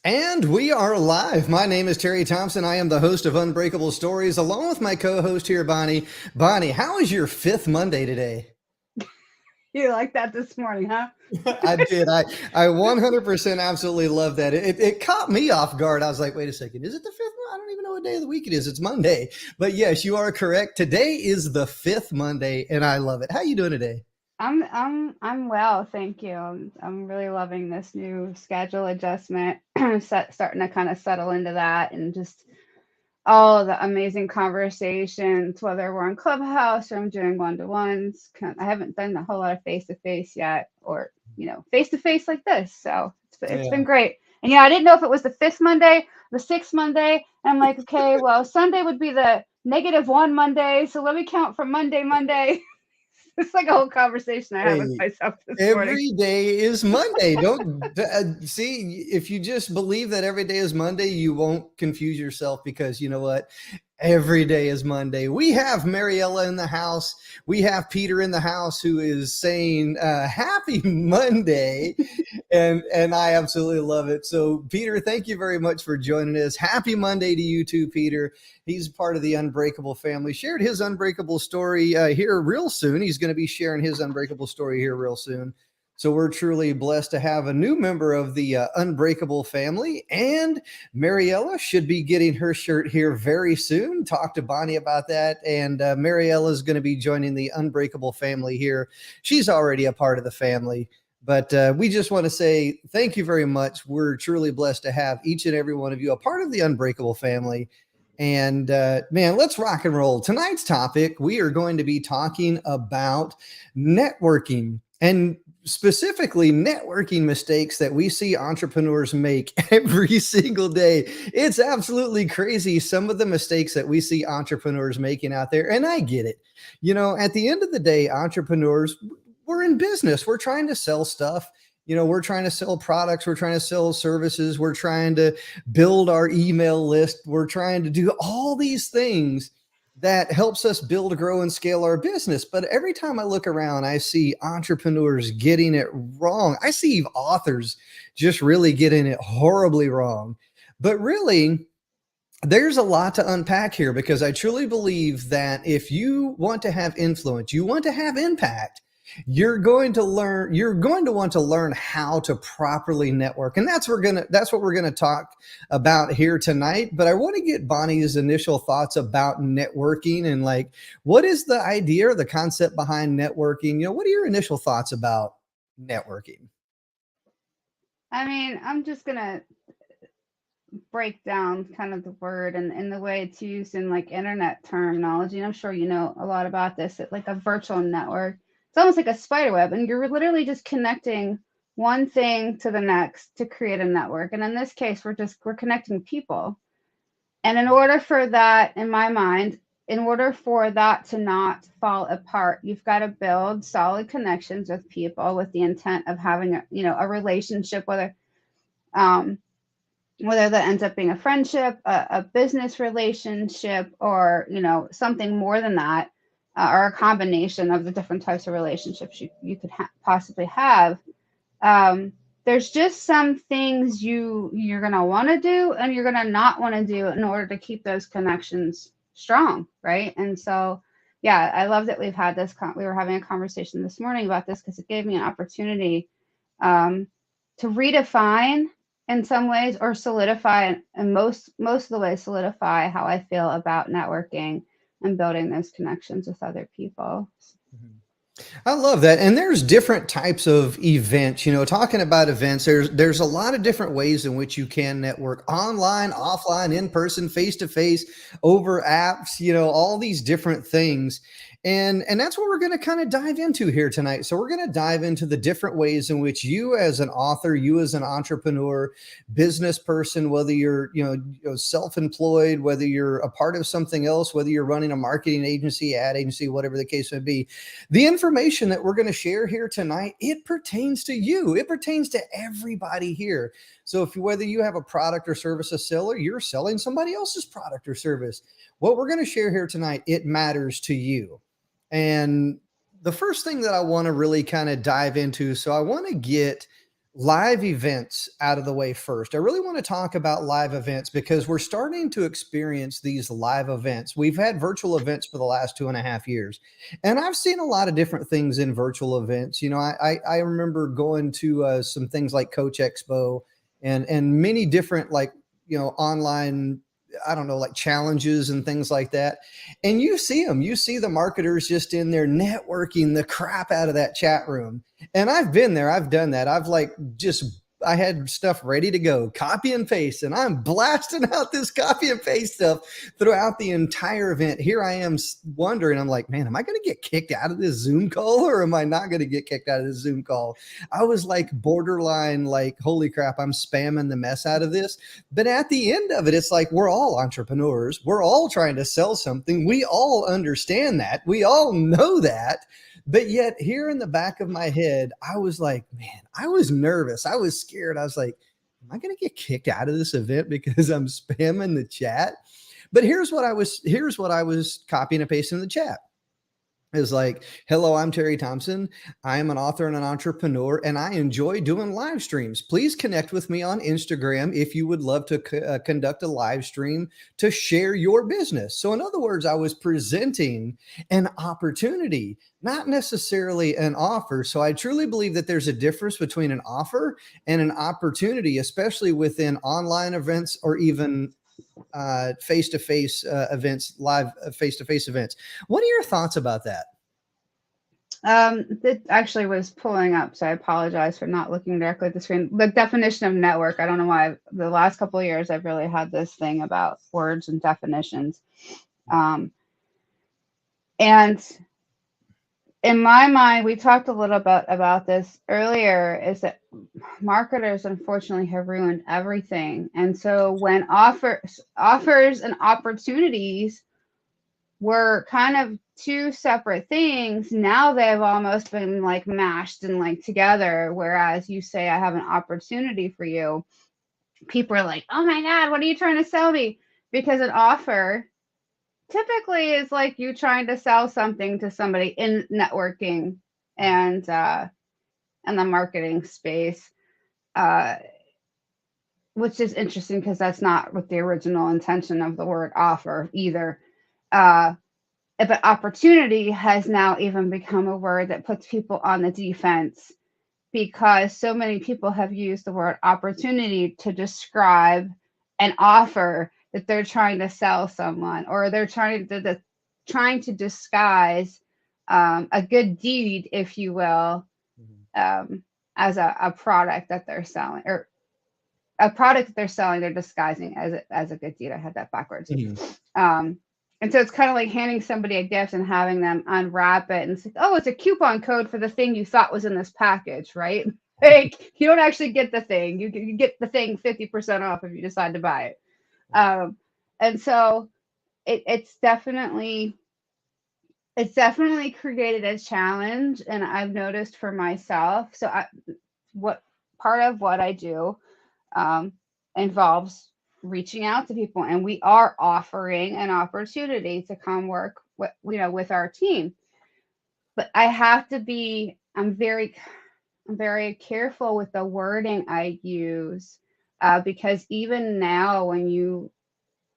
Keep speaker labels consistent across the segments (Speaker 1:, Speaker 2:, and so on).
Speaker 1: And we are live. My name is Terry Thompson. I am the host of Unbreakable Stories, along with my co-host here, Bonnie. Bonnie, how is your fifth Monday today?
Speaker 2: You like that this morning, huh?
Speaker 1: I did. I 100% absolutely love that. It caught me off guard. I was like, wait a second, is it the fifth? I don't even know what day of the week it is. It's Monday. But yes, you are correct. Today is the fifth Monday, and I love it. How you doing today?
Speaker 2: I'm well, thank you. I'm really loving this new schedule adjustment. Starting to kind of settle into that, and just all the amazing conversations, whether we're on Clubhouse or I'm doing one-to-ones. I haven't done a whole lot of face-to-face yet, or face-to-face like this. So it's been
Speaker 1: Yeah.
Speaker 2: great. And I didn't know if it was the fifth Monday, the sixth Monday. And I'm like, okay, well, Sunday would be the -1 Monday. So let me count from Monday. It's like a whole conversation I had with
Speaker 1: Hey,
Speaker 2: myself this morning.
Speaker 1: every day is Monday. Don't see if you just believe that every day is Monday, you won't confuse yourself because you know what? Every day is Monday. We have Mariella in the house. We have Peter in the house who is saying happy Monday. And I absolutely love it. So, Peter, thank you very much for joining us. Happy Monday to you too, Peter. He's part of the Unbreakable family. Shared his Unbreakable story here real soon. He's going to be sharing his Unbreakable story here real soon. So we're truly blessed to have a new member of the Unbreakable family. And Mariella should be getting her shirt here very soon. Talk to Bonnie about that. And Mariella is going to be joining the Unbreakable family here. She's already a part of the family. But we just want to say thank you very much. We're truly blessed to have each and every one of you a part of the Unbreakable family. And man, let's rock and roll. Tonight's topic, we are going to be talking about networking and specifically networking mistakes that we see entrepreneurs make every single day. It's absolutely crazy some of the mistakes that we see entrepreneurs making out there. And I get it. At the end of the day, entrepreneurs, we're in business. We're trying to sell stuff. We're trying to sell products. We're trying to sell services. We're trying to build our email list. We're trying to do all these things that helps us build, grow, and scale our business. But every time I look around, I see entrepreneurs getting it wrong. I see authors just really getting it horribly wrong. But really, there's a lot to unpack here because I truly believe that if you want to have influence, you want to have impact, you're going to want to learn how to properly network. And that's what we're going to talk about here tonight. But I want to get Bonnie's initial thoughts about networking and like what is the idea or the concept behind networking? What are your initial thoughts about networking?
Speaker 2: I mean, I'm just gonna break down kind of the word and the way it's used in like internet terminology. And I'm sure you know a lot about this. Like a virtual network, it's almost like a spider web, and you're literally just connecting one thing to the next to create a network. And in this case, we're connecting people. And in order for that, in my mind, in order for that to not fall apart, you've got to build solid connections with people with the intent of having a relationship, um, whether that ends up being a friendship, a business relationship, or something more than that, or a combination of the different types of relationships you could possibly have. um, there's just some things you're gonna want to do and you're gonna not want to do in order to keep those connections strong, right? And so, yeah, I love that we've had this. We were having a conversation this morning about this because it gave me an opportunity um, to redefine in some ways, or solidify, and most of the way solidify how I feel about networking and building those connections with other people.
Speaker 1: I love that. And there's different types of events. Talking about events, there's a lot of different ways in which you can network online, offline, in person, face to face, over apps, all these different things. And that's what we're going to kind of dive into here tonight. So we're going to dive into the different ways in which you as an author, you as an entrepreneur, business person, whether you're, self-employed, whether you're a part of something else, whether you're running a marketing agency, ad agency, whatever the case may be, the information that we're going to share here tonight, it pertains to you. It pertains to everybody here. So whether you have a product or service to sell, or you're selling somebody else's product or service, what we're going to share here tonight, it matters to you. And the first thing that I want to really kind of dive into, so I want to get live events out of the way first. I really want to talk about live events because we're starting to experience these live events. We've had virtual events for the last 2.5 years, and I've seen a lot of different things in virtual events. You know, I remember going to some things like Coach Expo and many different like online, I don't know, like challenges and things like that. And you see them, you see the marketers just in there networking the crap out of that chat room. And I've been there, I've done that. I've like just I had stuff ready to go, copy and paste, and I'm blasting out this copy and paste stuff throughout the entire event. Here I am wondering, I'm like, man, am I going to get kicked out of this Zoom call or am I not going to get kicked out of this Zoom call? I was like borderline, like, holy crap, I'm spamming the mess out of this. But at the end of it, it's like we're all entrepreneurs. We're all trying to sell something. We all understand that. We all know that. But yet, here in the back of my head, I was like, man, I was nervous. I was scared. I was like, am I going to get kicked out of this event because I'm spamming the chat? But here's what I was copying and pasting in the chat. Is like, hello, I'm Terry Thompson. I am an author and an entrepreneur, and I enjoy doing live streams. Please connect with me on Instagram if you would love to conduct a live stream to share your business. So in other words, I was presenting an opportunity, not necessarily an offer. So I truly believe that there's a difference between an offer and an opportunity, especially within online events or even face-to-face events, live face-to-face events. What are your thoughts about that?
Speaker 2: That actually was pulling up, so I apologize for not looking directly at the screen. The definition of network, I don't know why the last couple of years I've really had this thing about words and definitions. And in my mind, we talked a little bit about this earlier, is that marketers unfortunately have ruined everything. And so when offers and opportunities were kind of two separate things, now they've almost been like mashed and like together. Whereas you say, I have an opportunity for you, people are like, oh my God, what are you trying to sell me? Because an offer typically is like you trying to sell something to somebody in networking and the marketing space, which is interesting because that's not what the original intention of the word offer either. But opportunity has now even become a word that puts people on the defense because so many people have used the word opportunity to describe an offer that they're trying to sell someone, or they're trying to disguise a good deed, if you will, as a product that they're selling, or a product that they're selling, they're disguising as a good deed. I had that backwards. And so it's kind of like handing somebody a gift and having them unwrap it and it's like, oh, it's a coupon code for the thing you thought was in this package, right? Like you don't actually get the thing. You get the thing 50% off if you decide to buy it. And so it's definitely created a challenge, and I've noticed for myself. So what part of what I do involves reaching out to people, and we are offering an opportunity to come work with our team. But I have to be, I'm very careful with the wording I use, because even now when you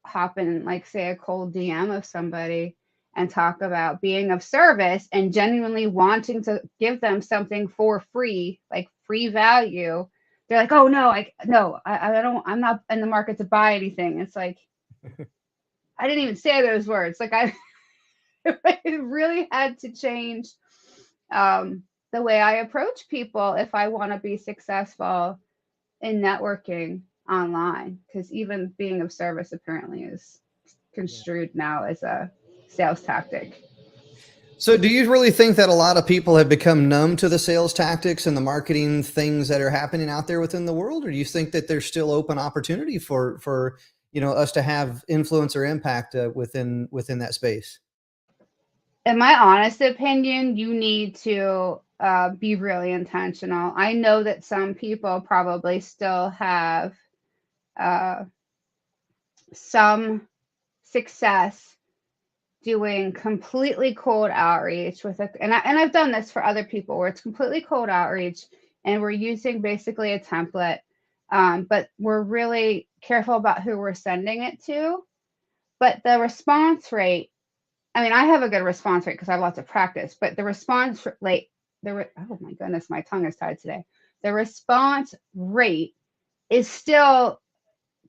Speaker 2: hop in, like say a cold DM of somebody and talk about being of service and genuinely wanting to give them something for free, like free value, they're like, oh no, I don't, I'm not in the market to buy anything. It's like, I didn't even say those words. Like I really had to change the way I approach people if I want to be successful in networking online, because even being of service apparently is construed now as a sales tactic.
Speaker 1: So do you really think that a lot of people have become numb to the sales tactics and the marketing things that are happening out there within the world? Or do you think that there's still open opportunity for us to have influence or impact within that space?
Speaker 2: In my honest opinion, you need to be really intentional. I know that some people probably still have some success doing completely cold outreach with and I've done this for other people where it's completely cold outreach. and we're using basically a template, but we're really careful about who we're sending it to. But the response rate, I mean, I have a good response rate because I have lots of practice, but the response rate, oh my goodness, my tongue is tied today. The response rate is still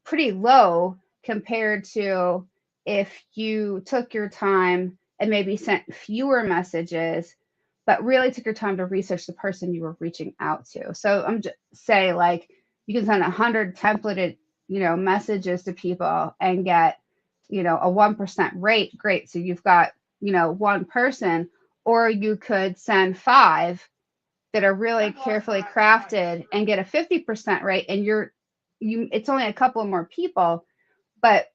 Speaker 2: pretty low compared to if you took your time and maybe sent fewer messages, but really took your time to research the person you were reaching out to. So I'm just say like you can send 100 templated, messages to people and get, a 1% rate. Great. So you've got, one person, or you could send 5 that are really carefully crafted and get a 50% rate, and it's only a couple more people, but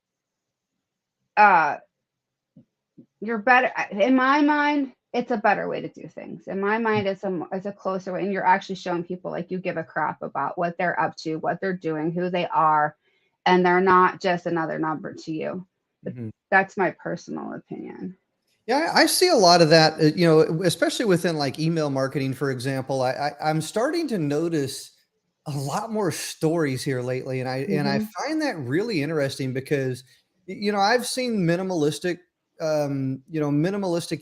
Speaker 2: you're better. In my mind, it's a better way to do things. In my mind, it's a closer way, and you're actually showing people like you give a crap about what they're up to, what they're doing, who they are, and they're not just another number to you.
Speaker 1: Mhm.
Speaker 2: That's my personal opinion.
Speaker 1: Yeah, I see a lot of that, especially within like email marketing, for example. I'm starting to notice a lot more stories here lately, and I
Speaker 2: Mm-hmm.
Speaker 1: find that really interesting because I've seen minimalistic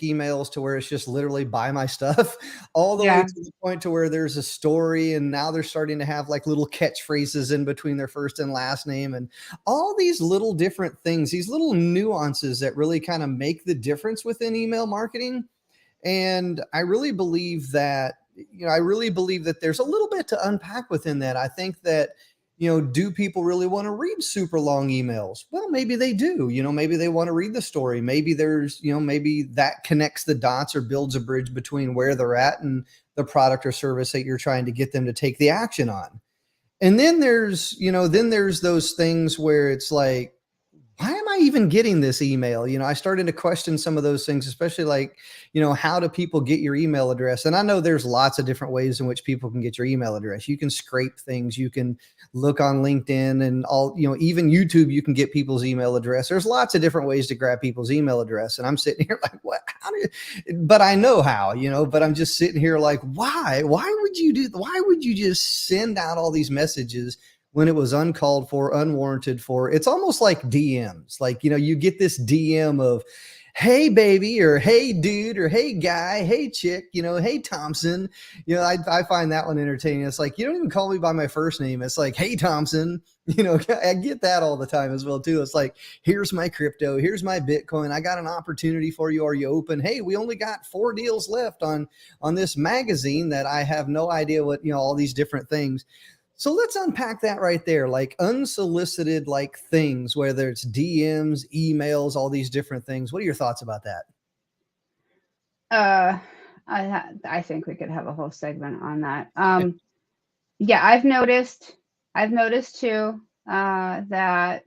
Speaker 1: emails to where it's just literally buy my stuff, all the way
Speaker 2: Yeah.
Speaker 1: to the point to where there's a story, and now they're starting to have like little catchphrases in between their first and last name, and all these little different things, these little nuances that really kind of make the difference within email marketing. And I really believe that there's a little bit to unpack within that. I think that, do people really want to read super long emails? Well, maybe they do. Maybe they want to read the story. Maybe maybe that connects the dots or builds a bridge between where they're at and the product or service that you're trying to get them to take the action on. And then there's those things where it's like, why am I even getting this email? I started to question some of those things, especially like, how do people get your email address? And I know there's lots of different ways in which people can get your email address. You can scrape things, you can look on LinkedIn and all, even YouTube, you can get people's email address. There's lots of different ways to grab people's email address. And I'm sitting here like, what? But I know how, but I'm just sitting here like, why? Why would you just send out all these messages when it was uncalled for, unwarranted for? It's almost like DMs. Like, you get this DM of, hey, baby, or hey, dude, or hey, guy, hey, chick, hey, Thompson. I find that one entertaining. It's like, you don't even call me by my first name. It's like, hey, Thompson. I get that all the time as well, too. It's like, here's my crypto. Here's my Bitcoin. I got an opportunity for you. Are you open? Hey, we only got 4 deals left on this magazine that I have no idea what, all these different things. So let's unpack that right there, like unsolicited like things, whether it's DMs, emails, all these different things. What are your thoughts about that?
Speaker 2: Uh, I think we could have a whole segment on that. Yeah, I've noticed too, that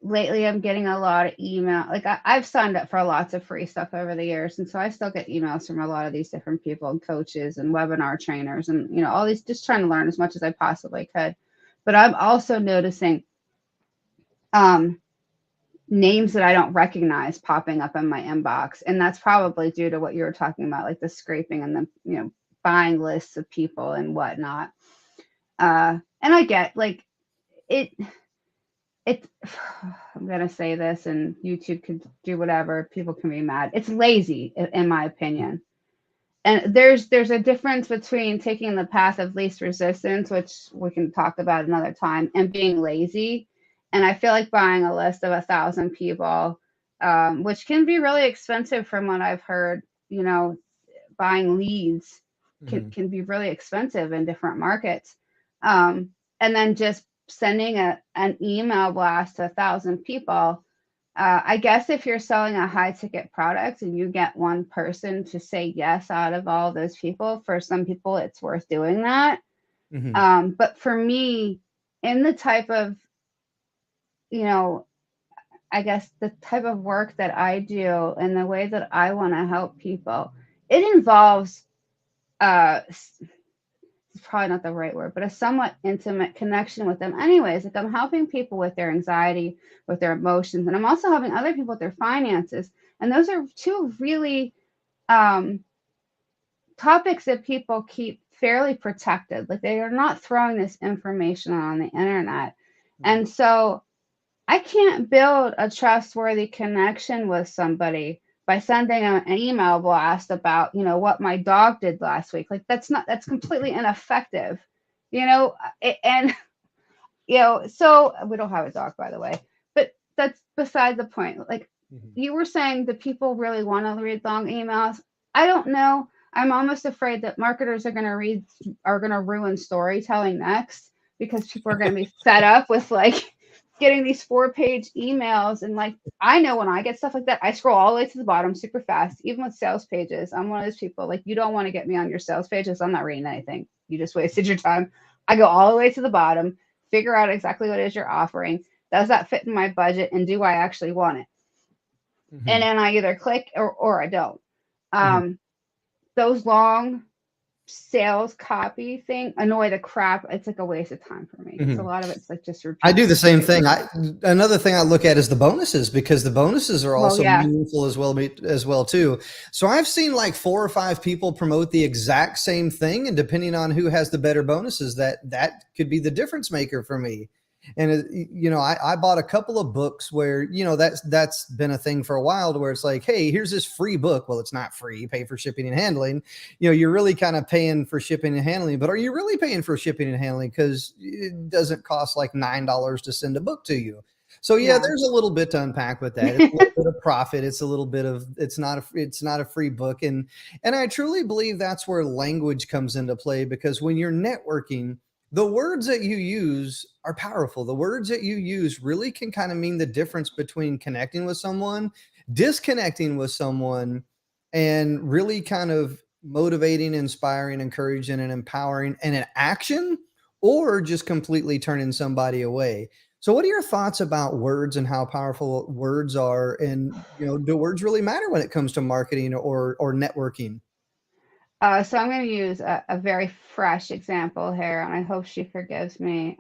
Speaker 2: lately I'm getting a lot of email. Like I've signed up for lots of free stuff over the years, and so I still get emails from a lot of these different people and coaches and webinar trainers, and all these, just trying to learn as much as I possibly could. But I'm also noticing um, names that I don't recognize popping up in my inbox, and that's probably due to what you were talking about, like the scraping and the buying lists of people and whatnot. And I get like it. It's I'm gonna say this, and YouTube could do whatever. People can be mad. It's lazy, in my opinion. And there's a difference between taking the path of least resistance, which we can talk about another time, and being lazy. And I feel like buying a list of 1,000 people, which can be really expensive from what I've heard. Buying leads can,
Speaker 1: Mhm.
Speaker 2: can be really expensive in different markets. And then just sending an email blast to 1,000 people. I guess if you're selling a high ticket product and you get one person to say yes out of all those people, for some people it's worth doing that.
Speaker 1: Mhm.
Speaker 2: But for me, in the type of, you know, I guess the type of work that I do and the way that I want to help people, it involves it's probably not the right word, but a somewhat intimate connection with them anyways. Like I'm helping people with their anxiety, with their emotions, and I'm also helping other people with their finances. And those are two really um, topics that people keep fairly protected. Like they are not throwing this information on the internet. And so I can't build a trustworthy connection with somebody by sending an email blast about, what my dog did last week. Like that's completely ineffective, and, so we don't have a dog, by the way, but that's beside the point. Like you were saying, do people really want to read long emails? I don't know. I'm almost afraid that marketers are going to ruin storytelling next, because people are going to be fed up with like getting these 4-page emails. And like, I know when I get stuff like that, I scroll all the way to the bottom super fast, even with sales pages. I'm one of those people, like, you don't want to get me on your sales pages. I'm not reading anything. You just wasted your time. I go all the way to the bottom, figure out exactly what it is you're offering. Does that fit in my budget? And do I actually want it? And then I either click or I don't. Those long sales copy thing annoy the crap. It's like a waste of time for me. A lot of it's like just repeat.
Speaker 1: I do the same thing. Another thing I look at is the bonuses, because the bonuses are also meaningful as well too. So I've seen like 4 or 5 people promote the exact same thing, and depending on who has the better bonuses, that could be the difference maker for me. And I bought a couple of books where that's been a thing for a while, to where it's like, hey, here's this free book. Well, it's not free. You pay for shipping and handling. You're really kind of paying for shipping and handling, but are you really paying for shipping and handling? Because it doesn't cost like $9 to send a book to you. So there's a little bit to unpack with that. It's a little bit of profit. It's a little bit of, it's not a free book. And I truly believe that's where language comes into play, because when you're networking, the words that you use are powerful. The words that you use really can kind of mean the difference between connecting with someone, disconnecting with someone, and really kind of motivating, inspiring, encouraging, and empowering in an action, or just completely turning somebody away. So what are your thoughts about words and how powerful words are? And, do words really matter when it comes to marketing or networking?
Speaker 2: So I'm going to use a very fresh example here, and I hope she forgives me.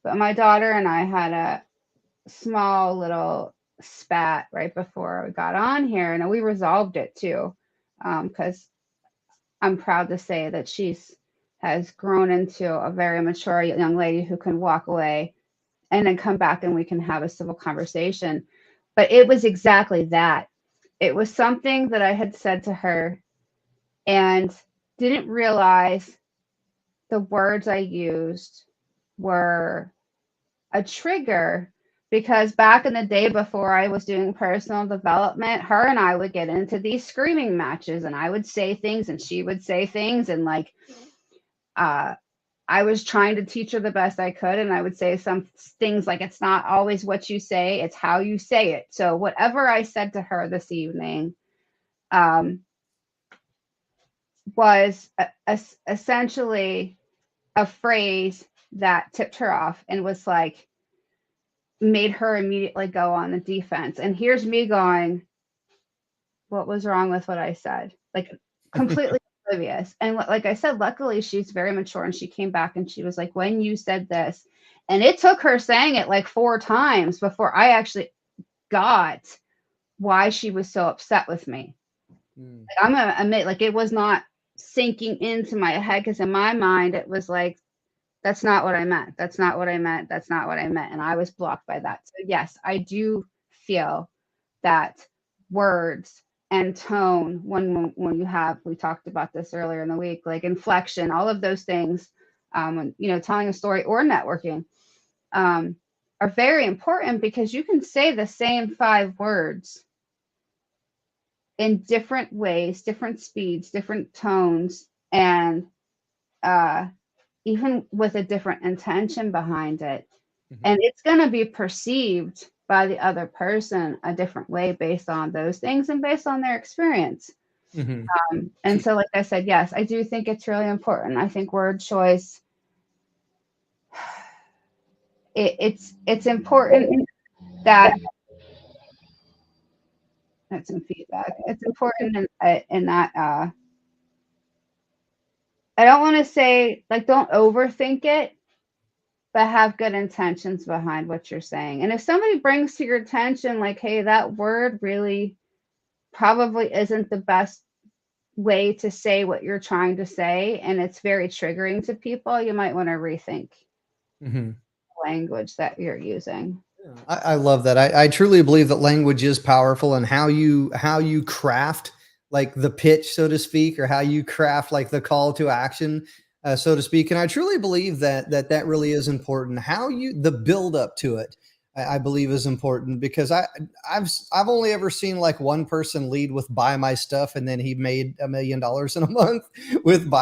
Speaker 2: But my daughter and I had a small little spat right before we got on here, and we resolved it too, because I'm proud to say that has grown into a very mature young lady who can walk away and then come back and we can have a civil conversation. But it was exactly that. It was something that I had said to her and didn't realize the words I used were a trigger, because back in the day before I was doing personal development, her and I would get into these screaming matches, and I would say things and she would say things, and like I was trying to teach her the best I could, and I would say some things like, it's not always what you say, it's how you say it. So whatever I said to her this evening was essentially a phrase that tipped her off and was like, made her immediately go on the defense. And here's me going, what was wrong with what I said? Like, completely oblivious. And like I said, luckily she's very mature, and she came back and she was like, when you said this, and it took her saying it like 4 times before I actually got why she was so upset with me. Like, I'm gonna admit, like, it was not sinking into my head, because in my mind it was like, that's not what I meant. That's not what I meant. That's not what I meant. And I was blocked by that. So yes, I do feel that words and tone, when we talked about this earlier in the week, like inflection, all of those things, when, telling a story or networking, are very important, because you can say the same 5 words in different ways, different speeds, different tones, and even with a different intention behind it. And it's going to be perceived by the other person a different way based on those things and based on their experience. And so, like I said, yes, I do think it's really important. I think word choice, it's important that that's some feedback. It's important in that I don't want to say, like, don't overthink it, but have good intentions behind what you're saying. And if somebody brings to your attention, like, hey, that word really probably isn't the best way to say what you're trying to say and it's very triggering to people, you might want to rethink
Speaker 1: Mhm.
Speaker 2: language that you're using.
Speaker 1: Yeah, I love that. I truly believe that language is powerful, and how you craft like the pitch, so to speak, or how you craft like the call to action, so to speak. And I truly believe that really is important. How you the build up to it, I believe is important because I've only ever seen like one person lead with buy my stuff, and then he made $1 million in a month with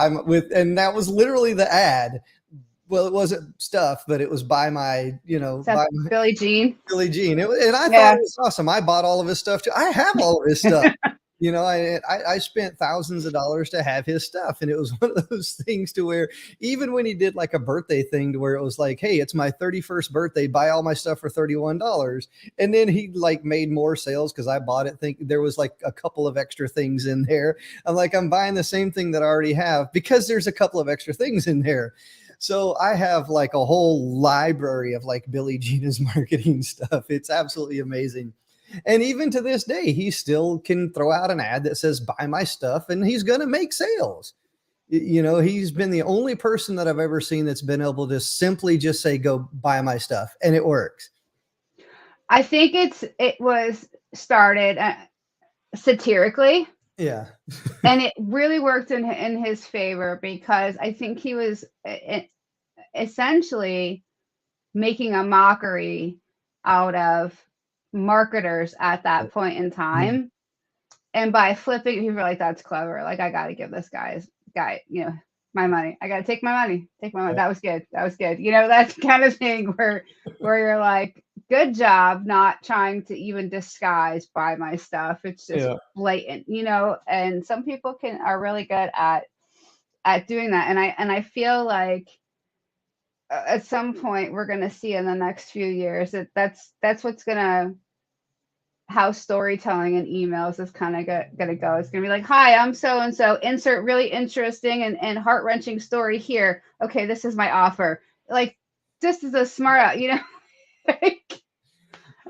Speaker 1: and that was literally the ad. Well, it wasn't stuff, but it was buy my,
Speaker 2: Is that
Speaker 1: buy my
Speaker 2: Billie Jean?
Speaker 1: Billie Jean. And I thought
Speaker 2: Yeah.
Speaker 1: it was awesome. I bought all of his stuff too. I have all of his stuff. I spent thousands of dollars to have his stuff. And it was one of those things to where even when he did like a birthday thing to where it was like, hey, it's my 31st birthday, buy all my stuff for $31. And then he like made more sales because I bought it. Think there was like a couple of extra things in there. I'm like, I'm buying the same thing that I already have because there's a couple of extra things in there. So I have like a whole library of like Billy Gina's marketing stuff. It's absolutely amazing. And even to this day, he still can throw out an ad that says buy my stuff and he's going to make sales. He's been the only person that I've ever seen that's been able to simply just say, go buy my stuff. And it works.
Speaker 2: I think it was started satirically,
Speaker 1: Yeah.
Speaker 2: and it really worked in his favor because I think he was essentially making a mockery out of marketers at that point in
Speaker 1: Mhm.
Speaker 2: time. And by flipping, people were like, that's clever. Like, I got to give this guy, my money. I got to take my money. Take my money.
Speaker 1: Yeah.
Speaker 2: That was good. That was good. That kind of thing where you're like, good job not trying to even disguise buy my stuff. It's just
Speaker 1: Yeah.
Speaker 2: blatant, and some people are really good at doing that. And I feel like at some point we're going to see in the next few years that's what's going to how storytelling and emails is kind of going to go. It's going to be like, hi, I'm so and so, insert really interesting and heart-wrenching story here. Okay, this is my offer. Like, this is a smart, like,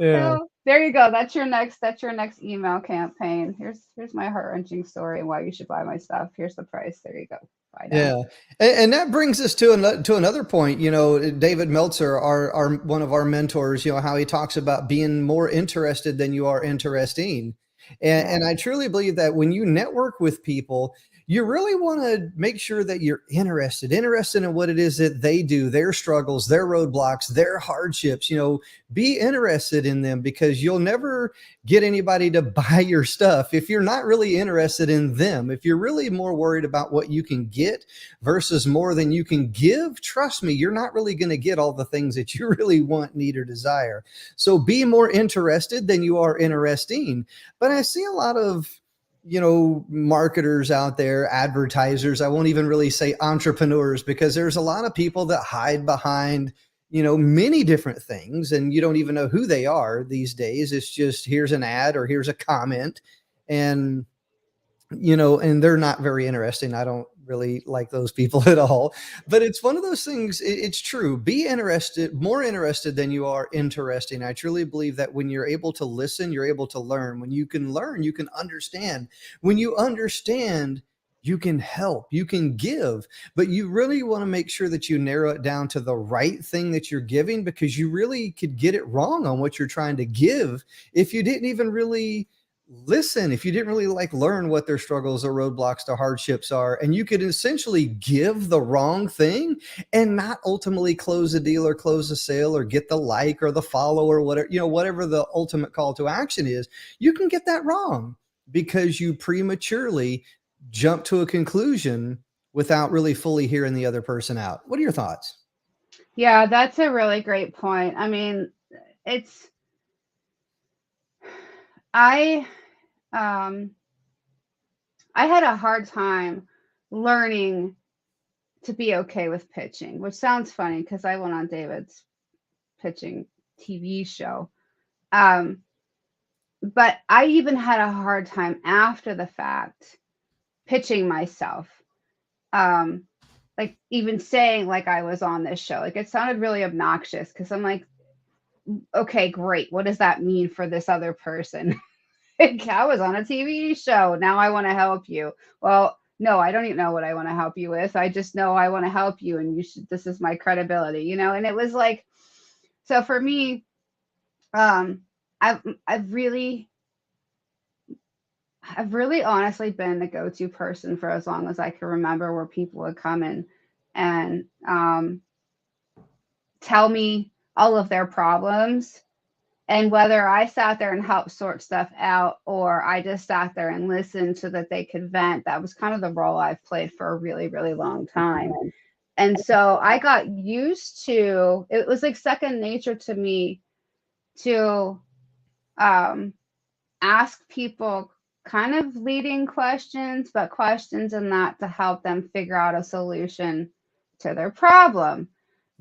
Speaker 1: Yeah.
Speaker 2: so there you go. That's your next email campaign. Here's my heart-wrenching story and why you should buy my stuff. Here's the price. There you go. Buy now.
Speaker 1: Yeah, and that brings us to another point. David Meltzer, our one of our mentors. How he talks about being more interested than you are interesting, and
Speaker 2: Yeah.
Speaker 1: I truly believe that when you network with people, you really want to make sure that you're interested in what it is that they do, their struggles, their roadblocks, their hardships. Be interested in them because you'll never get anybody to buy your stuff if you're not really interested in them. If you're really more worried about what you can get versus more than you can give, trust me, you're not really going to get all the things that you really want, need, or desire. So be more interested than you are interesting. But I see a lot of marketers out there, advertisers. I won't even really say entrepreneurs because there's a lot of people that hide behind many different things, and you don't even know who they are these days. It's just here's an ad or here's a comment, and and they're not very interesting. I don't really like those people at all. But it's one of those things. It's true. Be interested, more interested than you are interesting. I truly believe that when you're able to listen, you're able to learn. When you can learn, you can understand. When you understand, you can help, you can give, but you really want to make sure that you narrow it down to the right thing that you're giving, because you really could get it wrong on what you're trying to give if you didn't even really listen, if you didn't really like learn what their struggles or roadblocks or hardships are. And you could essentially give the wrong thing and not ultimately close a deal or close a sale or get the like or the follow or whatever, whatever the ultimate call to action is. You can get that wrong because you prematurely jump to a conclusion without really fully hearing the other person out. What are your thoughts?
Speaker 2: Yeah, that's a really great point. I mean, it's I um I had a hard time learning to be okay with pitching, which sounds funny because I went on David's pitching TV show. Um, but I even had a hard time after the fact pitching myself. Um, like even saying like I was on this show. Like it sounded really obnoxious because I'm like, okay, great. What does that mean for this other person? like, I was on a TV show. Now I want to help you. Well, no, I don't even know what I want to help you with. I just know I want to help you, and you should. This is my credibility, you know. And it was like, so for me, um, I've really honestly been the go-to person for as long as I can remember, where people would come in and tell me all of their problems. And whether I sat there and helped sort stuff out, or I just sat there and listened so that they could vent, that was kind of the role I've played for a really, really long time. And so I got used to it, was like second nature to me to ask people kind of leading questions, but questions in that to help them figure out a solution to their problem.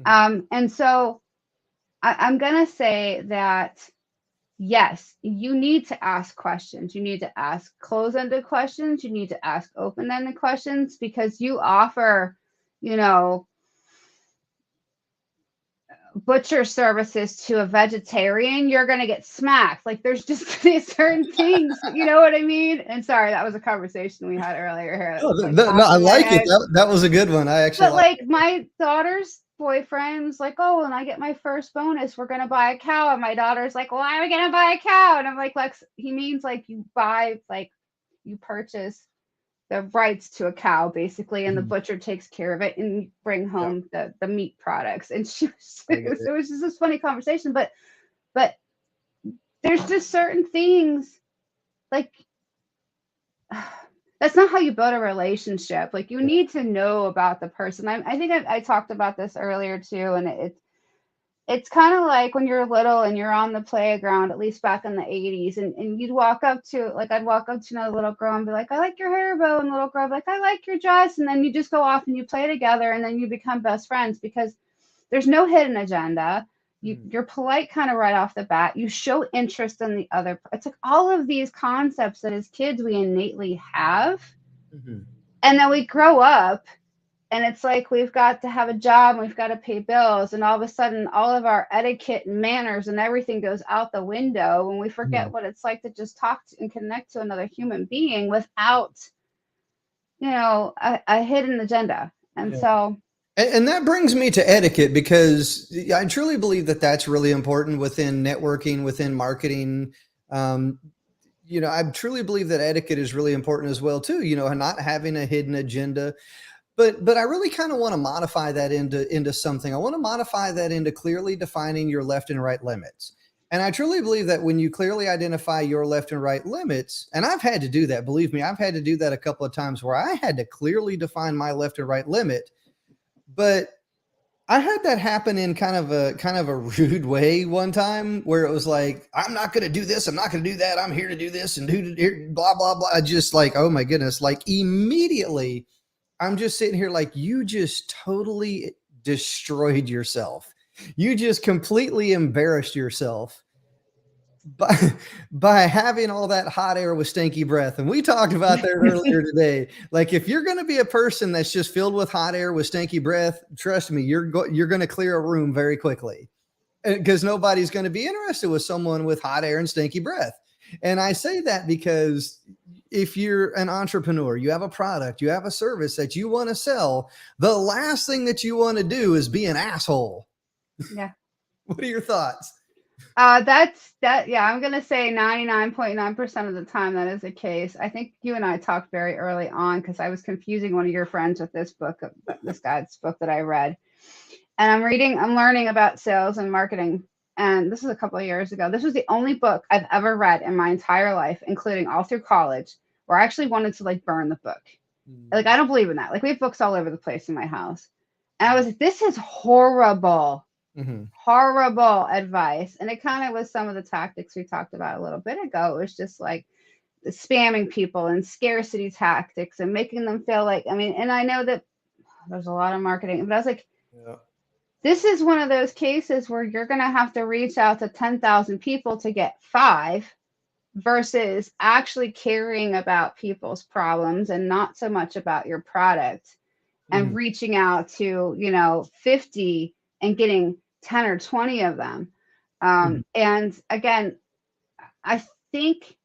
Speaker 2: And so I'm going to say that, yes, you need to ask questions. You need to ask close-ended questions. You need to ask open-ended questions, because you offer, you know, butcher services to a vegetarian, you're going to get smacked. Like, there's just these certain things, you know what I mean? And sorry, that was a conversation we had earlier here. That
Speaker 1: No,
Speaker 2: was like
Speaker 1: no, I
Speaker 2: popped in my
Speaker 1: like it.
Speaker 2: head.
Speaker 1: That was a good one. I actually
Speaker 2: But
Speaker 1: like.
Speaker 2: like my daughter's boyfriend was like, oh, when I get my first bonus, we're gonna buy a cow. And my daughter's like, why are we gonna buy a cow? And I'm like, Lex, he means like you buy, like you purchase the rights to a cow basically, and the butcher takes care of it, and you bring
Speaker 1: Yeah,
Speaker 2: home the meat products. And she was,
Speaker 1: I get
Speaker 2: it was just this funny conversation. But there's just certain things like that's not how you build a relationship. Like, you need to know about the person. I think I talked about this earlier too, and it's kind of like when you're little and you're on the playground, at least back in the 80s, and you'd walk up to, like, I'd walk up to another little girl and be like, I like your hair bow, and the little girl would be like, I like your dress, and then you just go off and you play together, and then you become best friends because there's no hidden agenda. You're polite kind of right off the bat. You show interest in the other. It's like all of these concepts that as kids we innately have, and then we grow up, and it's like we've got to have a job, and we've got to pay bills, and all of a sudden all of our etiquette and manners and everything goes out the window, and we forget what it's like to just talk to and connect to another human being without, you know, a hidden agenda. And so
Speaker 1: And that brings me to etiquette, because I truly believe that that's really important within networking, within marketing. Um, I truly believe that etiquette is really important as well too. Not having a hidden agenda, but I really kind of want to modify that into something. I want to modify that into clearly defining your left and right limits. And I truly believe that when you clearly identify your left and right limits, and I've had to do that, believe me, I've had to do that a couple of times where I had to clearly define my left and right limit. But I had that happen in kind of a rude way one time, where it was like, I'm not going to do this. I'm not going to do that. I'm here to do this and do blah, blah, blah. Just like, oh my goodness. Like, immediately I'm just sitting here like, you just totally destroyed yourself. You just completely embarrassed yourself by by having all that hot air with stinky breath. And we talked about that earlier today. Like, if you're going to be a person that's just filled with hot air with stinky breath, trust me, you're going to clear a room very quickly, because nobody's going to be interested with someone with hot air and stinky breath. And I say that because if you're an entrepreneur, you have a product, you have a service that you want to sell, the last thing that you want to do is be an asshole.
Speaker 2: yeah.
Speaker 1: What are your thoughts?
Speaker 2: That's that. Yeah, I'm gonna say 99.9% of the time that is the case. I think you and I talked very early on, because I was confusing one of your friends with this book, this guy's book that I read, and I'm learning about sales and marketing. And this is a couple of years ago. This was the only book I've ever read in my entire life, including all through college, where I actually wanted to like burn the book. Like, I don't believe in that. Like, we have books all over the place in my house, and I was like, this is horrible. Horrible advice. And it kind of was some of the tactics we talked about a little bit ago. It was just like the spamming people and scarcity tactics and making them feel like, I mean, and I know that there's a lot of marketing, but I was like, this is one of those cases where you're going to have to reach out to 10,000 people to get 5, versus actually caring about people's problems and not so much about your product, and reaching out to, 50 and getting 10 or 20 of them. And again, I think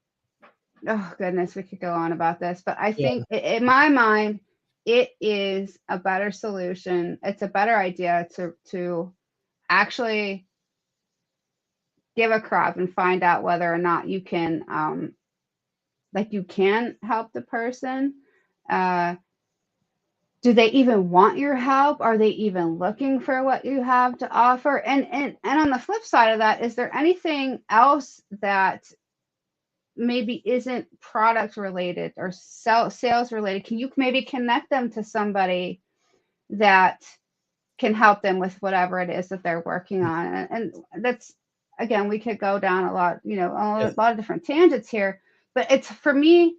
Speaker 2: Oh goodness, we could go on about this, but I
Speaker 1: Yeah.
Speaker 2: think in my mind, it is a better solution. It's a better idea to actually give a crap and find out whether or not you can like you can help the person. Uh, do they even want your help? Are they even looking for what you have to offer? And on the flip side of that, is there anything else that maybe isn't product related or sales related? Can you maybe connect them to somebody that can help them with whatever it is that they're working on? And that's, again, we could go down a lot, a lot of different tangents here, but it's, for me,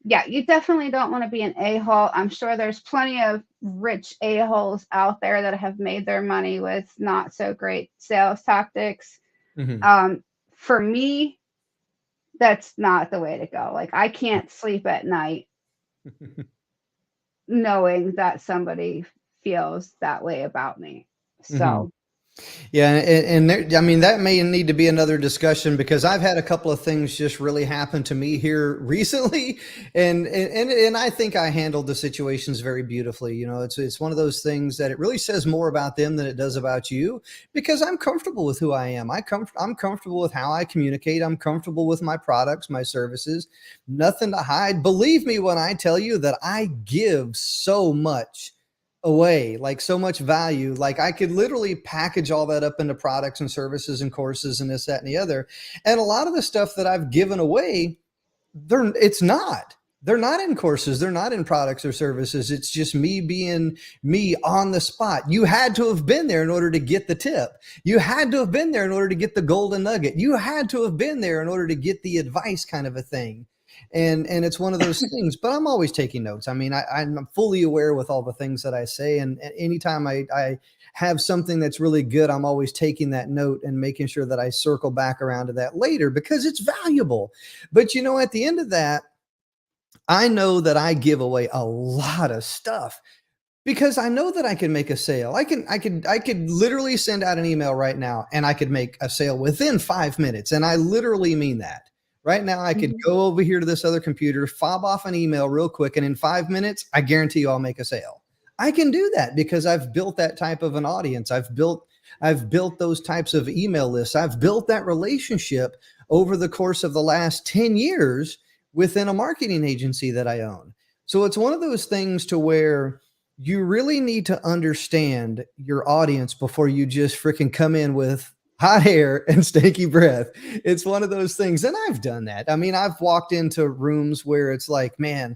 Speaker 2: yeah, you definitely don't want to be an a-hole. I'm sure there's plenty of rich a-holes out there that have made their money with not so great sales tactics.
Speaker 1: Mhm.
Speaker 2: For me, that's not the way to go. Like, I can't sleep at night knowing that somebody feels that way about me.
Speaker 1: Mhm.
Speaker 2: So,
Speaker 1: Yeah, and there, I mean, that may need to be another discussion because I've had a couple of things just really happen to me here recently, and I think I handled the situations very beautifully. You know, it's one of those things that it really says more about them than it does about you because I'm comfortable with who I am. I'm comfortable with how I communicate. I'm comfortable with my products, my services. Nothing to hide. Believe me when I tell you that I give so much away, like so much value. Like I could literally package all that up into products and services and courses and this, that, and the other. And a lot of the stuff that I've given away, they're not in courses, they're not in products or services. It's just me being me on the spot. You had to have been there in order to get the tip. You had to have been there in order to get the golden nugget. You had to have been there in order to get the advice, kind of a thing. And it's one of those things, but I'm always taking notes. I mean, I'm fully aware with all the things that I say, and anytime I have something that's really good, I'm always taking that note and making sure that I circle back around to that later because it's valuable. But you know, at the end of that, I know that I give away a lot of stuff because I know that I can make a sale. I could literally send out an email right now and I could make a sale within 5 minutes. And I literally mean that. Right now, I could
Speaker 2: mhm.
Speaker 1: go over here to this other computer, fob off an email real quick, and in 5 minutes, I guarantee you I'll make a sale. I can do that because I've built that type of an audience. I've built those types of email lists. I've built that relationship over the course of the last 10 years within a marketing agency that I own. So it's one of those things to where you really need to understand your audience before you just freaking come in with hot hair and stanky breath. It's one of those things. And I've done that. I mean, I've walked into rooms where it's like, man,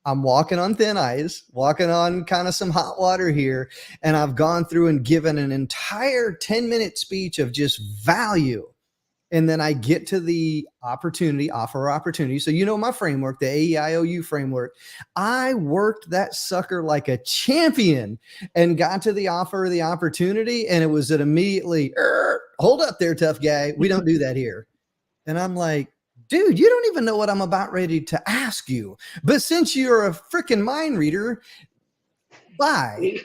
Speaker 1: I'm walking on thin ice, walking on kind of some hot water here. And I've gone through and given an entire 10-minute speech of just value, and then I get to the opportunity, offer opportunity. So, you know, my framework, the AEIOU framework, I worked that sucker like a champion and got to the offer of the opportunity. And it was that immediately, hold up there, tough guy. We don't do that here. And I'm like, dude, you don't even know what I'm about ready to ask you. But since you're a freaking mind reader, bye,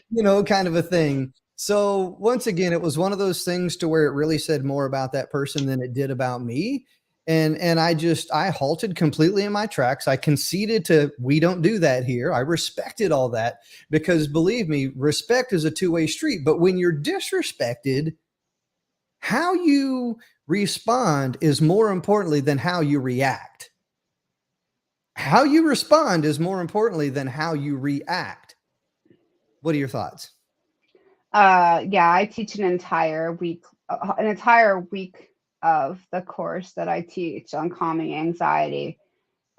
Speaker 1: kind of a thing. So once again, it was one of those things to where it really said more about that person than it did about me. And I halted completely in my tracks. I conceded to, we don't do that here. I respected all that because believe me, respect is a two-way street. But when you're disrespected, how you respond is more importantly than how you react. How you respond is more importantly than how you react. What are your thoughts?
Speaker 2: Yeah, I teach an entire week of the course that I teach on calming anxiety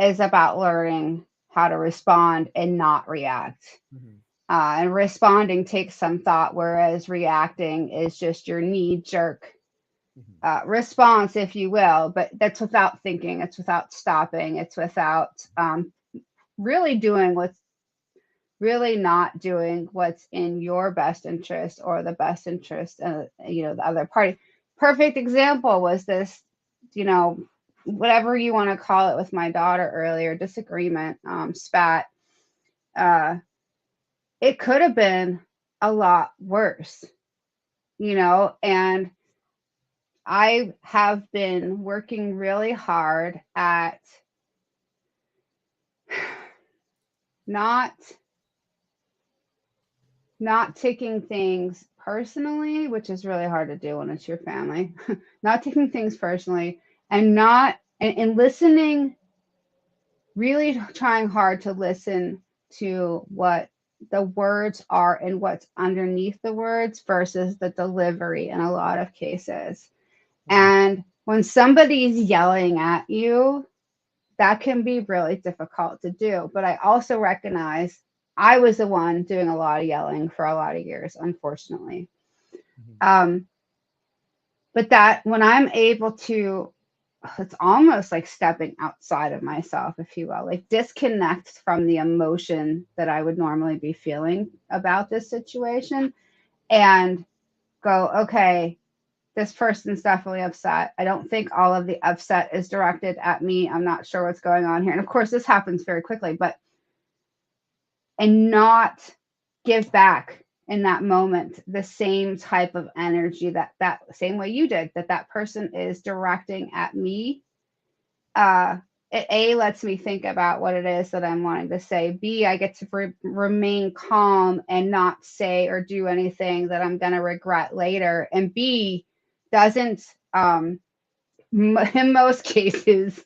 Speaker 2: is about learning how to respond and not react.
Speaker 1: Mhm.
Speaker 2: And responding takes some thought, whereas reacting is just your knee jerk
Speaker 1: Mhm.
Speaker 2: response, if you will. But that's without thinking, it's without stopping, it's without really doing what's really not doing what's in your best interest or the best interest of the other party. Perfect example was this, you know whatever you want to call it, with my daughter earlier, disagreement, spat. uh it could have been a lot worse, and I have been working really hard at not taking things personally, which is really hard to do when it's your family, not taking things personally, and not and listening, really trying hard to listen to what the words are and what's underneath the words versus the delivery in a lot of cases. And when somebody's yelling at you, that can be really difficult to do. But I also recognize I was the one doing a lot of yelling for a lot of years, unfortunately. Um, but that when I'm able to, it's almost like stepping outside of myself, if you will, like disconnect from the emotion that I would normally be feeling about this situation and go, okay, this person's definitely upset. I don't think all of the upset is directed at me. I'm not sure what's going on here. And of course, this happens very quickly, and not give back in that moment the same type of energy that same way you did, that person is directing at me. It A, lets me think about what it is that I'm wanting to say. B, I get to remain calm and not say or do anything that I'm going to regret later. And B, doesn't, in most cases,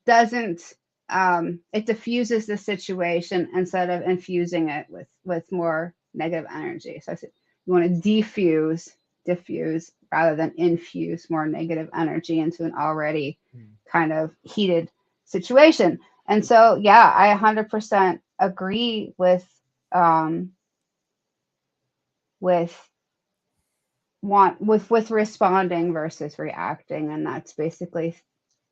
Speaker 2: doesn't, it diffuses the situation instead of infusing it with more negative energy. So I said, you want to diffuse rather than infuse more negative energy into an already kind of heated situation. And so, yeah, I 100% agree with responding versus reacting, and that's basically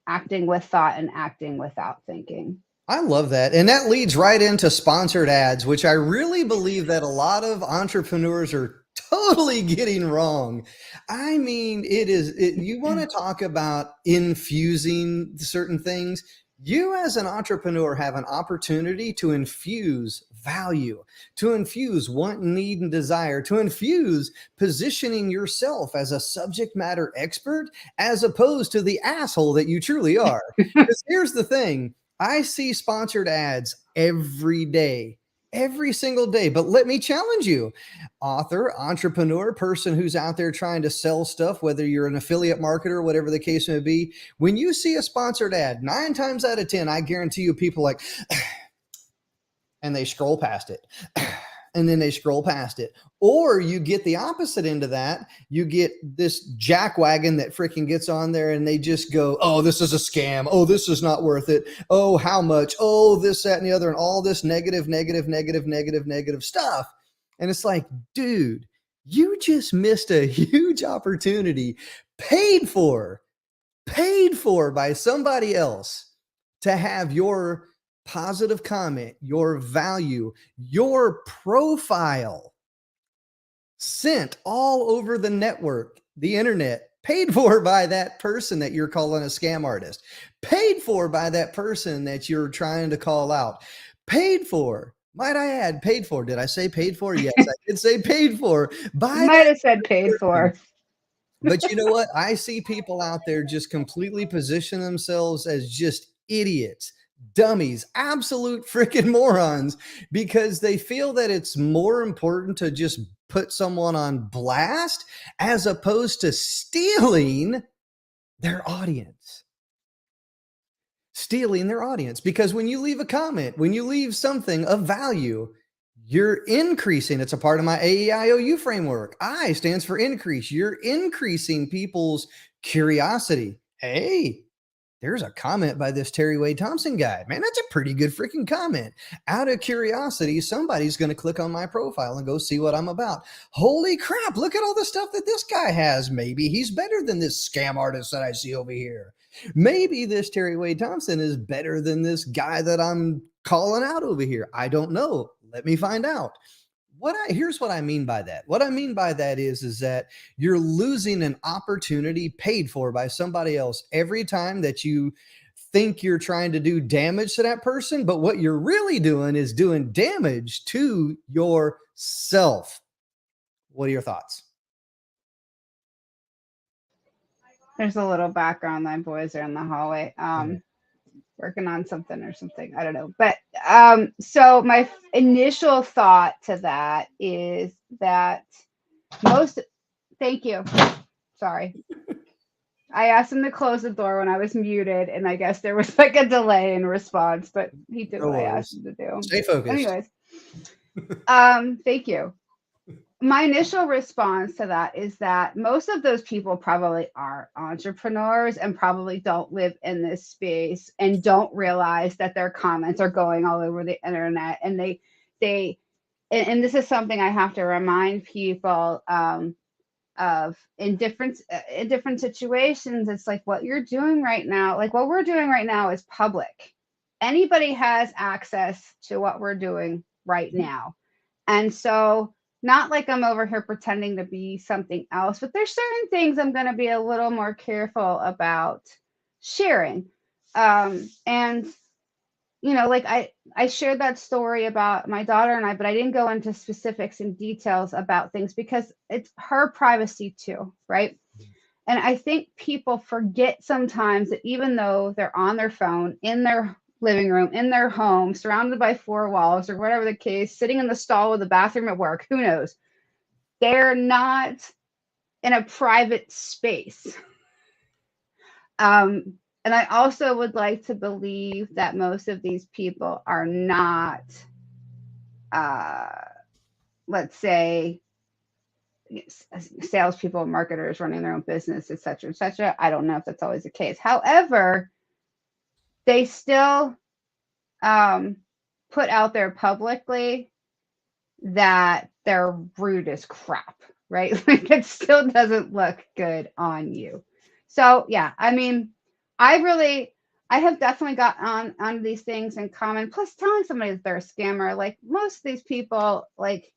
Speaker 2: acting with thought and acting without thinking.
Speaker 1: I love that. And that leads right into sponsored ads, which I really believe that a lot of entrepreneurs are totally getting wrong. I mean, you want to talk about infusing certain things. You as an entrepreneur have an opportunity to infuse value, to infuse want, need, and desire, to infuse positioning yourself as a subject matter expert as opposed to the asshole that you truly are. Because here's the thing. I see sponsored ads every day, every single day. But let me challenge you, author, entrepreneur, person who's out there trying to sell stuff, whether you're an affiliate marketer, whatever the case may be. When you see a sponsored ad, 9 times out of 10, I guarantee you people like, and they scroll past it. And then they scroll past it. Or you get the opposite end of that. You get this jackwagon that freaking gets on there and they just go, oh, this is a scam. Oh, this is not worth it. Oh, how much? Oh, this, that, and the other, and all this negative stuff. And it's like, dude, you just missed a huge opportunity paid for by somebody else to have your positive comment, your value, your profile sent all over the network, the internet, paid for by that person that you're calling a scam artist, paid for by that person that you're trying to call out, paid for. Might I add, paid for? Did I say paid for? Yes, I did say paid for.
Speaker 2: You might have said paid for.
Speaker 1: But you know what? I see people out there just completely position themselves as just idiots, dummies, absolute freaking morons, because they feel that it's more important to just put someone on blast as opposed to stealing their audience. Stealing their audience. Because when you leave a comment, when you leave something of value, you're increasing. It's a part of my AEIOU framework. I stands for increase. You're increasing people's curiosity. Hey, there's a comment by this Terry Wade Thompson guy. Man, that's a pretty good freaking comment. Out of curiosity, somebody's going to click on my profile and go see what I'm about. Holy crap, look at all the stuff that this guy has. Maybe he's better than this scam artist that I see over here. Maybe this Terry Wade Thompson is better than this guy that I'm calling out over here. I don't know. Let me find out. Here's what I mean by that. What I mean by that is that you're losing an opportunity paid for by somebody else every time that you think you're trying to do damage to that person, but what you're really doing is doing damage to yourself. What are your thoughts?
Speaker 2: There's a little background. My boys are in the hallway, working on something or something. I don't know, but So my initial thought to that is that most, thank you. Sorry. I asked him to close the door when I was muted, and I guess there was like a delay in response, but he did
Speaker 1: No
Speaker 2: what I asked
Speaker 1: worries.
Speaker 2: him to do.
Speaker 1: Stay focused.
Speaker 2: Anyways, thank you. My initial response to that is that most of those people probably are entrepreneurs and probably don't live in this space and don't realize that their comments are going all over the internet. And they, and this is something I have to remind people of in different situations. It's like what you're doing right now, like what we're doing right now is public. Anybody has access to what we're doing right now. And so, not like I'm over here pretending to be something else, but there's certain things I'm going to be a little more careful about sharing. And like I shared that story about my daughter and I, but I didn't go into specifics and details about things because it's her privacy too, right? And I think people forget sometimes that even though they're on their phone in their living room, in their home, surrounded by four walls or whatever the case, sitting in the stall of the bathroom at work, who knows? They're not in a private space. And I also would like to believe that most of these people are not, uh, let's say, salespeople, marketers running their own business, et cetera, et cetera. I don't know if that's always the case. However, they still put out there publicly that they're rude as crap, right? Like it still doesn't look good on you. So yeah, I mean, I have definitely got on these things in common. Plus, telling somebody that they're a scammer, like most of these people, like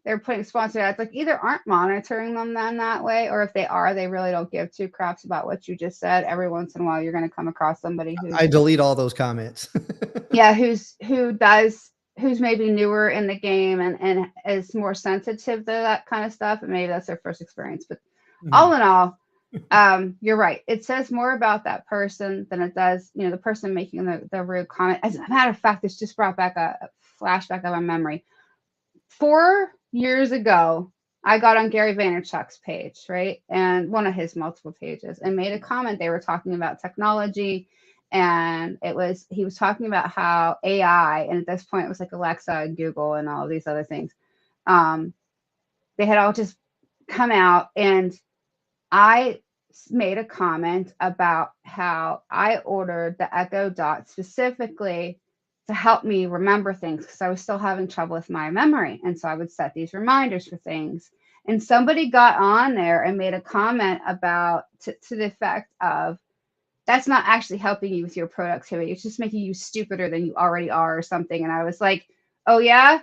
Speaker 2: they're putting sponsored ads, like either aren't monitoring them then that way, or if they are, they really don't give two craps about what you just said. Every once in a while, you're going to come across somebody
Speaker 1: I delete all those comments.
Speaker 2: yeah, who's maybe newer in the game and is more sensitive to that kind of stuff, and maybe that's their first experience. But all in all, you're right. It says more about that person than it does, the person making the rude comment. As a matter of fact, this just brought back a flashback of my memory. 4 years ago, I got on Gary Vaynerchuk's page, right? And one of his multiple pages, and made a comment. They were talking about technology, and he was talking about how AI, and at this point it was like Alexa and Google and all of these other things, they had all just come out, and I made a comment about how I ordered the Echo Dot specifically to help me remember things because I was still having trouble with my memory. And so I would set these reminders for things. And somebody got on there and made a comment about to the effect of, that's not actually helping you with your productivity. It's just making you stupider than you already are or something. And I was like, oh yeah.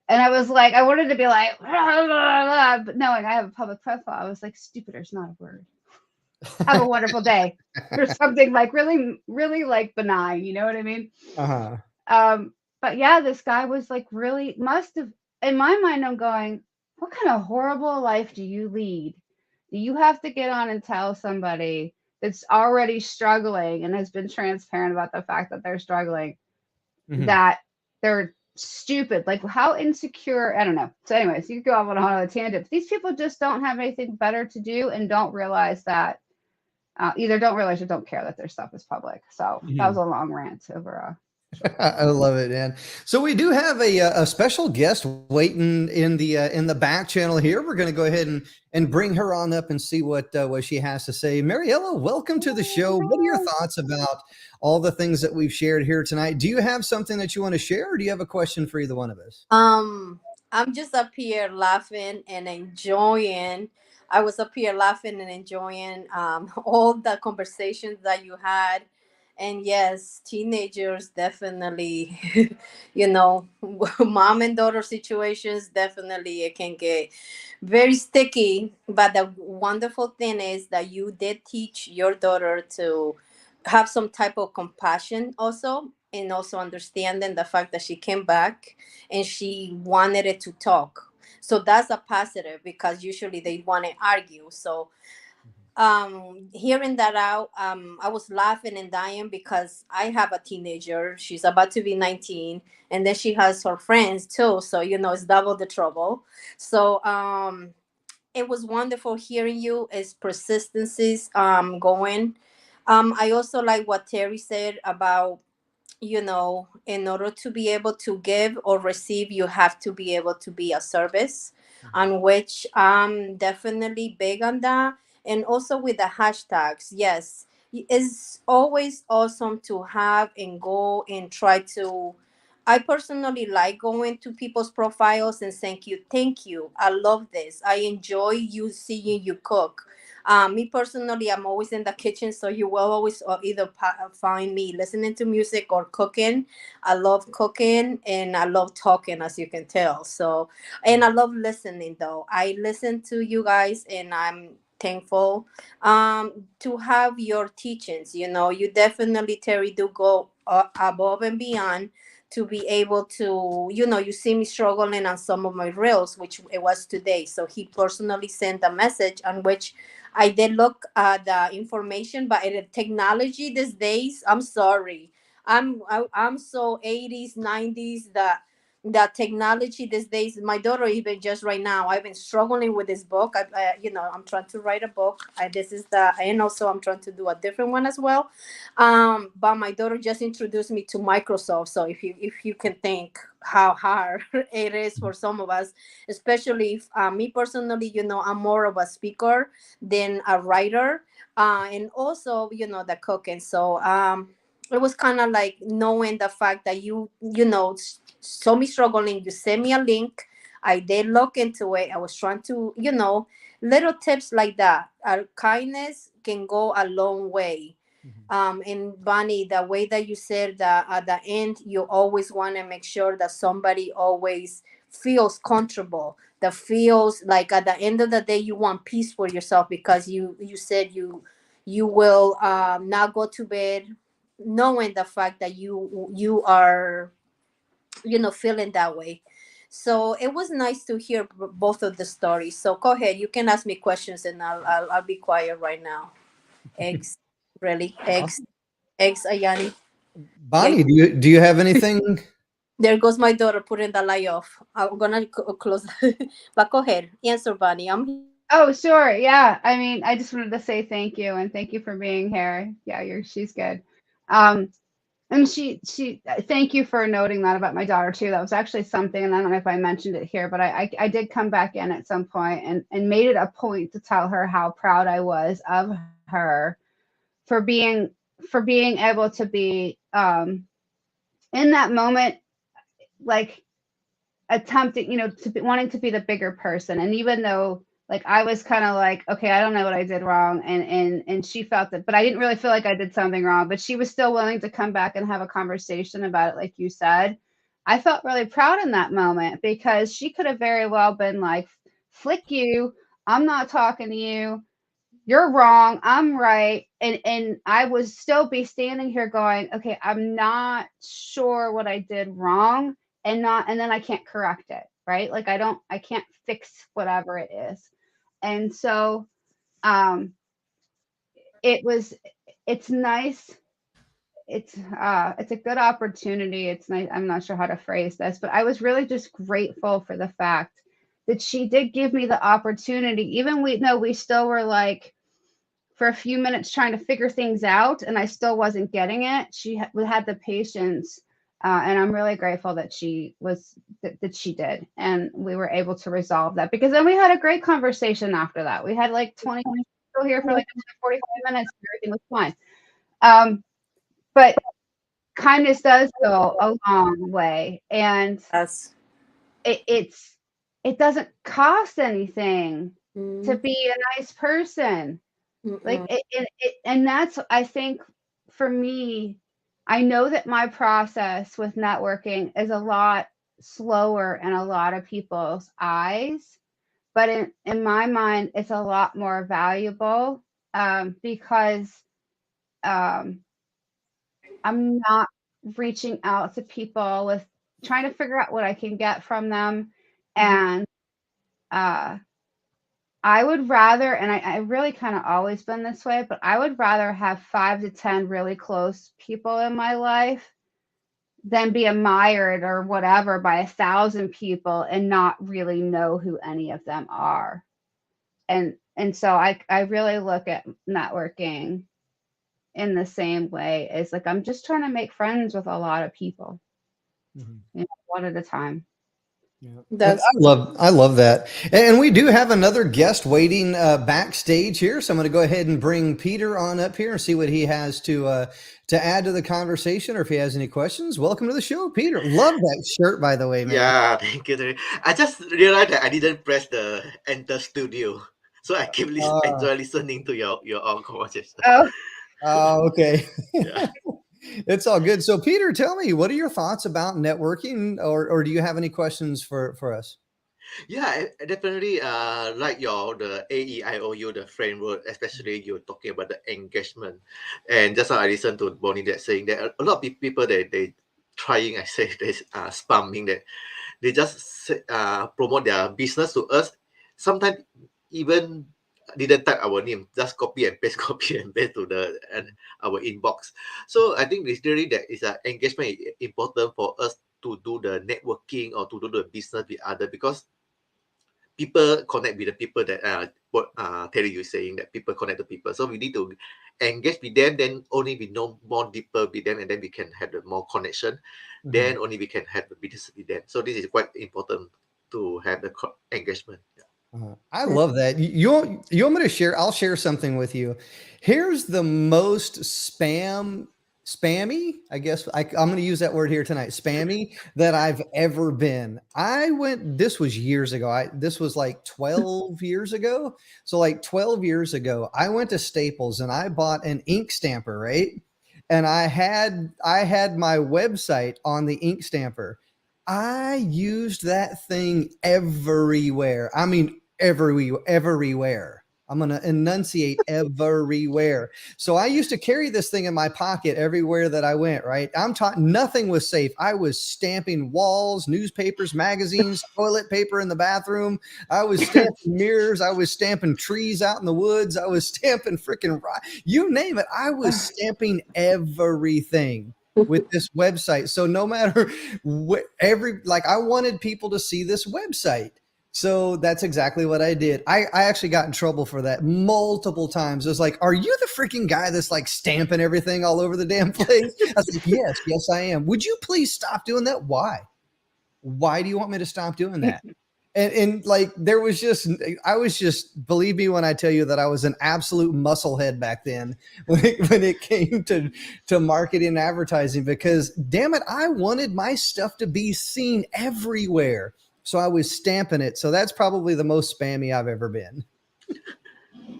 Speaker 2: And I was like, I wanted to be like, blah, blah, blah, but knowing I have a public profile, I was like, stupider is not a word. Have a wonderful day or something like really, really like benign. You know what I mean? But yeah, this guy was like really must have, in my mind, I'm going, what kind of horrible life do you lead? Do you have to get on and tell somebody that's already struggling and has been transparent about the fact that they're struggling that they're stupid? Like how insecure, I don't know. So anyways, you could go off on a tangent, but these people just don't have anything better to do and don't realize that either don't realize or don't care that their stuff is public. So that was a long rant over
Speaker 1: I love it, man. So we do have a special guest waiting in the back channel here. We're going to go ahead and bring her on up and see what she has to say. Mariella, welcome to the show. What are your thoughts about all the things that we've shared here tonight? Do you have something that you want to share, or do you have a question for either one of us?
Speaker 3: I'm just up here laughing and enjoying. I was up here laughing and enjoying all the conversations that you had. And yes, teenagers definitely, mom and daughter situations definitely it can get very sticky. But the wonderful thing is that you did teach your daughter to have some type of compassion also, and also understanding the fact that she came back and she wanted it to talk. So that's a positive because usually they want to argue. So hearing that out, I was laughing and dying because I have a teenager. She's about to be 19, and then she has her friends too. So, it's double the trouble. So, it was wonderful hearing you. It's persistencies going. I also like what Terry said about, in order to be able to give or receive, you have to be able to be a service, on which I'm definitely big on that. And also with the hashtags, yes, it's always awesome to have and go and try to. I personally like going to people's profiles and saying thank you. I love this. I enjoy you seeing you cook. Me personally, I'm always in the kitchen, so you will always either find me listening to music or cooking. I love cooking and I love talking, as you can tell. So, and I love listening, though. I listen to you guys, and I'm thankful to have your teachings. You definitely, Terry, do go above and beyond to be able to, you see me struggling on some of my reels, which it was today. So he personally sent a message on which I did look at the information, but the technology these days, I'm sorry. I'm so 80s, 90s that the technology these days, my daughter, even just right now, I've been struggling with this book. I'm trying to write a book. This is and also I'm trying to do a different one as well. But my daughter just introduced me to Microsoft. So if you can think how hard it is for some of us, especially if me personally, I'm more of a speaker than a writer, and also the cooking. So it was kind of like knowing the fact that saw me struggling. You sent me a link. I did look into it. I was trying to, little tips like that. Kindness can go a long way. And Bonnie, the way that you said that at the end, you always want to make sure that somebody always feels comfortable, that feels like at the end of the day you want peace for yourself, because you said you will not go to bed knowing the fact that you are feeling that way. So it was nice to hear both of the stories. So go ahead, you can ask me questions, and I'll be quiet right now. Eggs, really? Eggs,
Speaker 1: Awesome.
Speaker 3: eggs, Ayani. Yeah,
Speaker 1: Bonnie, do you have anything?
Speaker 3: there goes my daughter putting the light off. I'm gonna close. But go ahead, answer, Bonnie. I'm.
Speaker 2: Oh, sure. Yeah. I mean, I just wanted to say thank you and thank you for being here. Yeah, she's good. Um, and thank you for noting that about my daughter too. That was actually something, and I don't know if I mentioned it here, but I did come back in at some point and made it a point to tell her how proud I was of her for being able to be in that moment, like attempting, to be wanting to be the bigger person. And even though like I was kind of like, okay, I don't know what I did wrong, and she felt that, but I didn't really feel like I did something wrong, but she was still willing to come back and have a conversation about it, like you said. I felt really proud in that moment because she could have very well been like, flick you, I'm not talking to you, you're wrong, I'm right. And I would still be standing here going, okay, I'm not sure what I did wrong, and then I can't correct it, right? Like I can't fix whatever it is. And so um it was it's nice. It's a good opportunity. It's nice. I'm not sure how to phrase this, but I was really just grateful for the fact that she did give me the opportunity. Even we still were like for a few minutes trying to figure things out, and I still wasn't getting it. We had the patience, and I'm really grateful that that she did, and we were able to resolve that, because then we had a great conversation after that. We had like 20 people here for like 45 minutes, and everything was fine. But kindness does go a long way, and
Speaker 3: Yes.
Speaker 2: it doesn't cost anything to
Speaker 3: Mm-mm.
Speaker 2: be a nice person. Like and that's, I think, for me, I know that my process with networking is a lot slower in a lot of people's eyes, but in my mind, it's a lot more valuable, because um, I'm not reaching out to people with trying to figure out what I can get from them, and uh, I would rather, and I really kind of always been this way, but I would rather have 5 to 10 really close people in my life than be admired or whatever by 1,000 people and not really know who any of them are. And so I really look at networking in the same way as like I'm just trying to make friends with a lot of people, one at a time.
Speaker 1: Yeah.
Speaker 3: That's
Speaker 1: I love that. And we do have another guest waiting backstage here. So I'm going to go ahead and bring Peter on up here and see what he has to add to the conversation, or if he has any questions. Welcome to the show, Peter. Love that shirt, by the way, man.
Speaker 4: Yeah, thank you. I just realized that I didn't press the enter studio. So I keep enjoy listening to your own conversation.
Speaker 2: Oh,
Speaker 1: Okay.
Speaker 4: Yeah.
Speaker 1: It's all good. So Peter, tell me, what are your thoughts about networking, or do you have any questions for us?
Speaker 4: Yeah, I definitely like the AEIOU, the framework, especially you're talking about the engagement. And just now I listened to Bonnie that saying that a lot of people they trying, I say they spamming that they just promote their business to us. Sometimes even didn't type our name, just copy and paste, copy and paste to our inbox. So I think it's really that is engagement important for us to do the networking or to do the business with other, because people connect with the people that what Terry you saying, that people connect to people. So we need to engage with them, then only we know more deeper with them, and then we can have the more connection. Then only we can have the business with them. So this is quite important to have the engagement. Yeah.
Speaker 1: I love that. You want me to share? I'll share something with you. Here's the most spammy, I guess I'm going to use that word here tonight, spammy, that I've ever been. This was years ago. This was like 12 years ago. So like 12 years ago, I went to Staples and I bought an ink stamper, right? And I had my website on the ink stamper. I used that thing everywhere. I mean, everywhere. I'm going to enunciate everywhere. So I used to carry this thing in my pocket everywhere that I went, right? I'm taught nothing was safe. I was stamping walls, newspapers, magazines, toilet paper in the bathroom. I was stamping mirrors. I was stamping trees out in the woods. I was stamping freaking, you name it. I was stamping everything with this website. So no matter what, I wanted people to see this website. So that's exactly what I did. I actually got in trouble for that multiple times. I was like, are you the freaking guy that's like stamping everything all over the damn place? I was like, yes, I am. Would you please stop doing that? Why do you want me to stop doing that? And like, I was just, believe me when I tell you that I was an absolute musclehead back then when it came to marketing and advertising, because damn it, I wanted my stuff to be seen everywhere. So I was stamping it. So that's probably the most spammy I've ever been.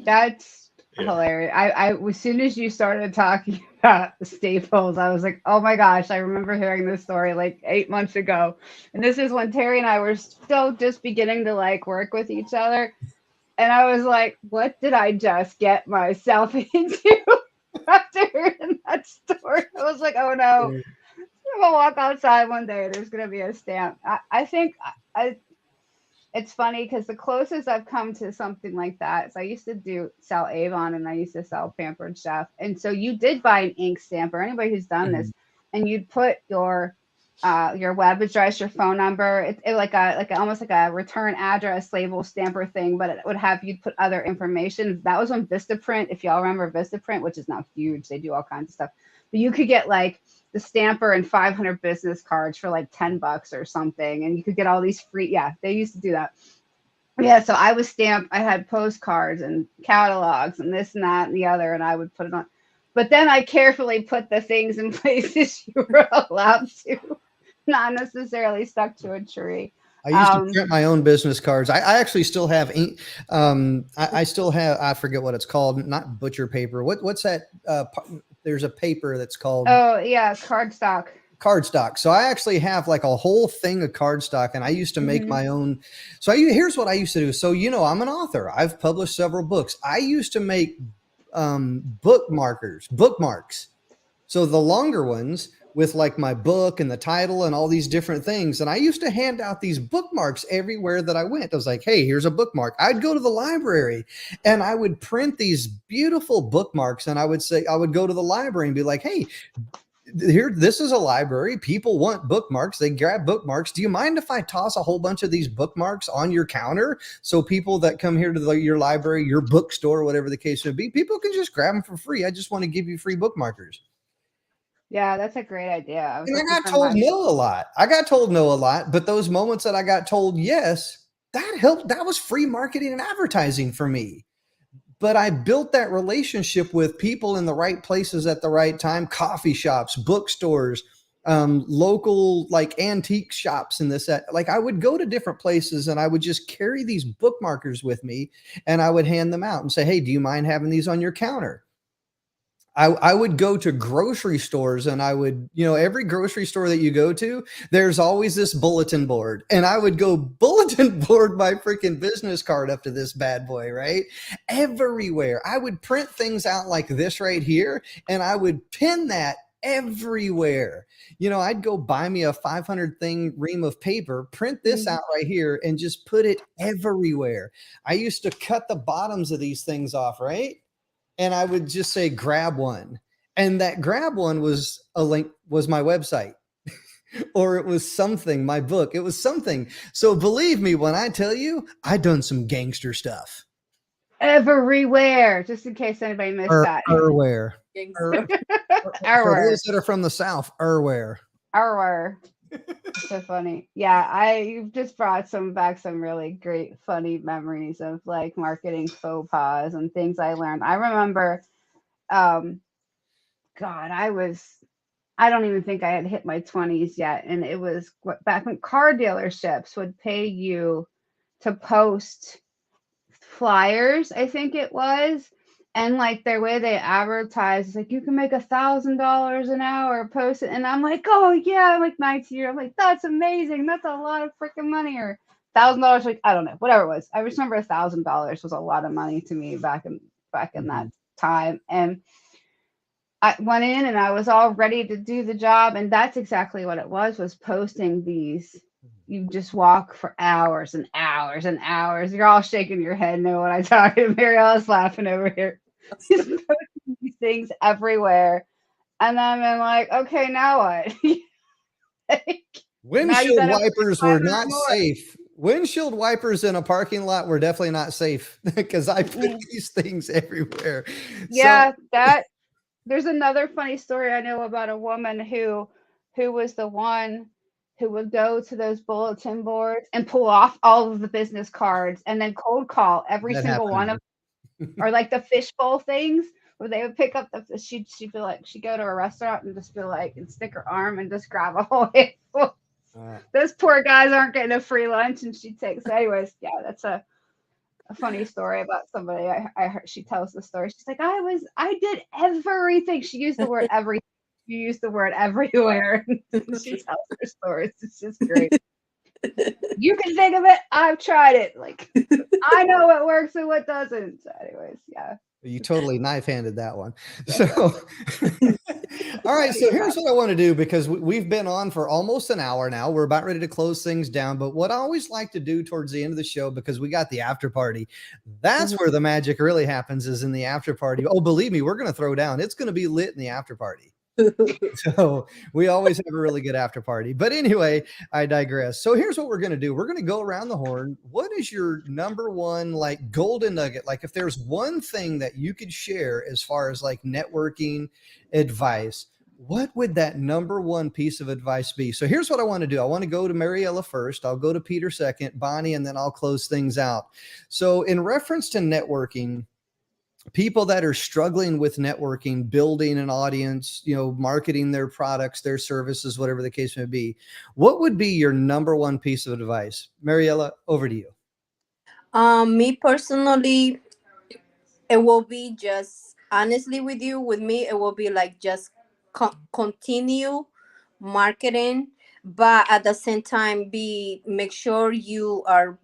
Speaker 2: That's hilarious. I as soon as you started talking about Staples, I was like, oh my gosh, I remember hearing this story like 8 months ago. And this is when Terry and I were still just beginning to like work with each other. And I was like, what did I just get myself into after hearing that story? I was like, oh no. I'm gonna walk outside one day. There's gonna be a stamp. I think it's funny because the closest I've come to something like that is I used to sell Avon, and I used to sell Pampered Chef. And so you did buy an ink stamper. Anybody who's done this, and you'd put your web address, your phone number. It like almost like a return address label stamper thing, but it would have you put other information. That was on Vistaprint, if y'all remember Vistaprint, which is now huge. They do all kinds of stuff. But you could get like the stamper and 500 business cards for like $10 or something. And you could get all these free. Yeah, they used to do that. Yeah. So I was stamped. I had postcards and catalogs and this and that and the other, and I would put it on. But then I carefully put the things in places you were allowed to, not necessarily stuck to a tree.
Speaker 1: I used to print my own business cards. I actually still have ink. I still have, I forget what it's called. Not butcher paper. What's that? There's a paper that's called.
Speaker 2: Oh yeah. Cardstock.
Speaker 1: So I actually have like a whole thing of cardstock, and I used to make my own. So here's what I used to do. So, I'm an author. I've published several books. I used to make bookmarks. So the longer ones with like my book and the title and all these different things. And I used to hand out these bookmarks everywhere that I went. I was like, hey, here's a bookmark. I'd go to the library and I would print these beautiful bookmarks. And I would say, I would go to the library and be like, hey, here, this is a library. People want bookmarks. They grab bookmarks. Do you mind if I toss a whole bunch of these bookmarks on your counter so people that come here to your library, your bookstore, whatever the case may be, people can just grab them for free? I just want to give you free bookmarkers.
Speaker 2: Yeah, that's a great idea.
Speaker 1: And I got told no a lot. I got told no a lot, but those moments that I got told yes, that helped. That was free marketing and advertising for me. But I built that relationship with people in the right places at the right time, coffee shops, bookstores, local like antique shops and this, that. Like I would go to different places and I would just carry these bookmarkers with me and I would hand them out and say, hey, do you mind having these on your counter? I would go to grocery stores and I would, every grocery store that you go to, there's always this bulletin board. And I would go bulletin board my freaking business card up to this bad boy, right? Everywhere. I would print things out like this right here and I would pin that everywhere. I'd go buy me a 500 thing ream of paper, print this out right here and just put it everywhere. I used to cut the bottoms of these things off, right? And I would just say, grab one. And that grab one was a link, was my website, or it was something, my book. It was something. So believe me, when I tell you, I done some gangster stuff.
Speaker 2: Everywhere, just in case anybody missed that.
Speaker 1: Everywhere.
Speaker 2: Everywhere.
Speaker 1: For those that are from the South, everywhere.
Speaker 2: Everywhere. So funny. Yeah, you've just brought back some really great funny memories of like marketing faux pas and things I learned. I remember I don't even think I had hit my 20s yet, and it was back when car dealerships would pay you to post flyers, I think it was. And like their way they advertise is like, you can make $1,000 an hour, post it. And I'm like, oh yeah, I'm like 19 years. I'm like, that's amazing. That's a lot of freaking money. Or $1,000, like, I don't know, whatever it was. I just remember $1,000 was a lot of money to me back in that time. And I went in and I was all ready to do the job. And that's exactly what it was posting these. You just walk for hours and hours and hours. You're all shaking your head, know what I'm talking about. Mariella's laughing over here. These things everywhere. And then I'm like, okay, now what?
Speaker 1: Windshield wipers were not safe. Windshield wipers in a parking lot were definitely not safe because I put these things everywhere.
Speaker 2: Yeah, there's another funny story I know about a woman who was the one who would go to those bulletin boards and pull off all of the business cards and then cold call every single one of them, or like the fishbowl things where they would pick up she'd be like, she'd go to a restaurant and just be like, and stick her arm and just grab a whole handful. Those poor guys aren't getting a free lunch, and she'd take. So anyways, yeah, that's a funny story about somebody. I heard, she tells the story. She's like, I did everything. She used the word everything. You use the word everywhere. She tells her stories. It's just great. You can think of it. I've tried it. Like, I know what works and what doesn't. So anyways, yeah.
Speaker 1: You totally knife-handed that one. So, all right. So here's what I want to do, because we've been on for almost an hour now. We're about ready to close things down. But what I always like to do towards the end of the show, because we got the after party, that's where the magic really happens, is in the after party. Oh, believe me, we're going to throw down. It's going to be lit in the after party. So we always have a really good after party. But anyway, I digress. So here's what we're going to do. We're going to go around the horn. What is your number one like golden nugget? Like if there's one thing that you could share as far as like networking advice, what would that number one piece of advice be? So here's what I want to do. I want to go to Mariella first. I'll go to Peter second, Bonnie, and then I'll close things out. So in reference to networking, people that are struggling with networking, building an audience, marketing their products, their services, whatever the case may be, what would be your number one piece of advice? Mariella, over to you.
Speaker 3: Me personally, it will be just honestly with me, it will be like just continue marketing, but at the same time make sure you are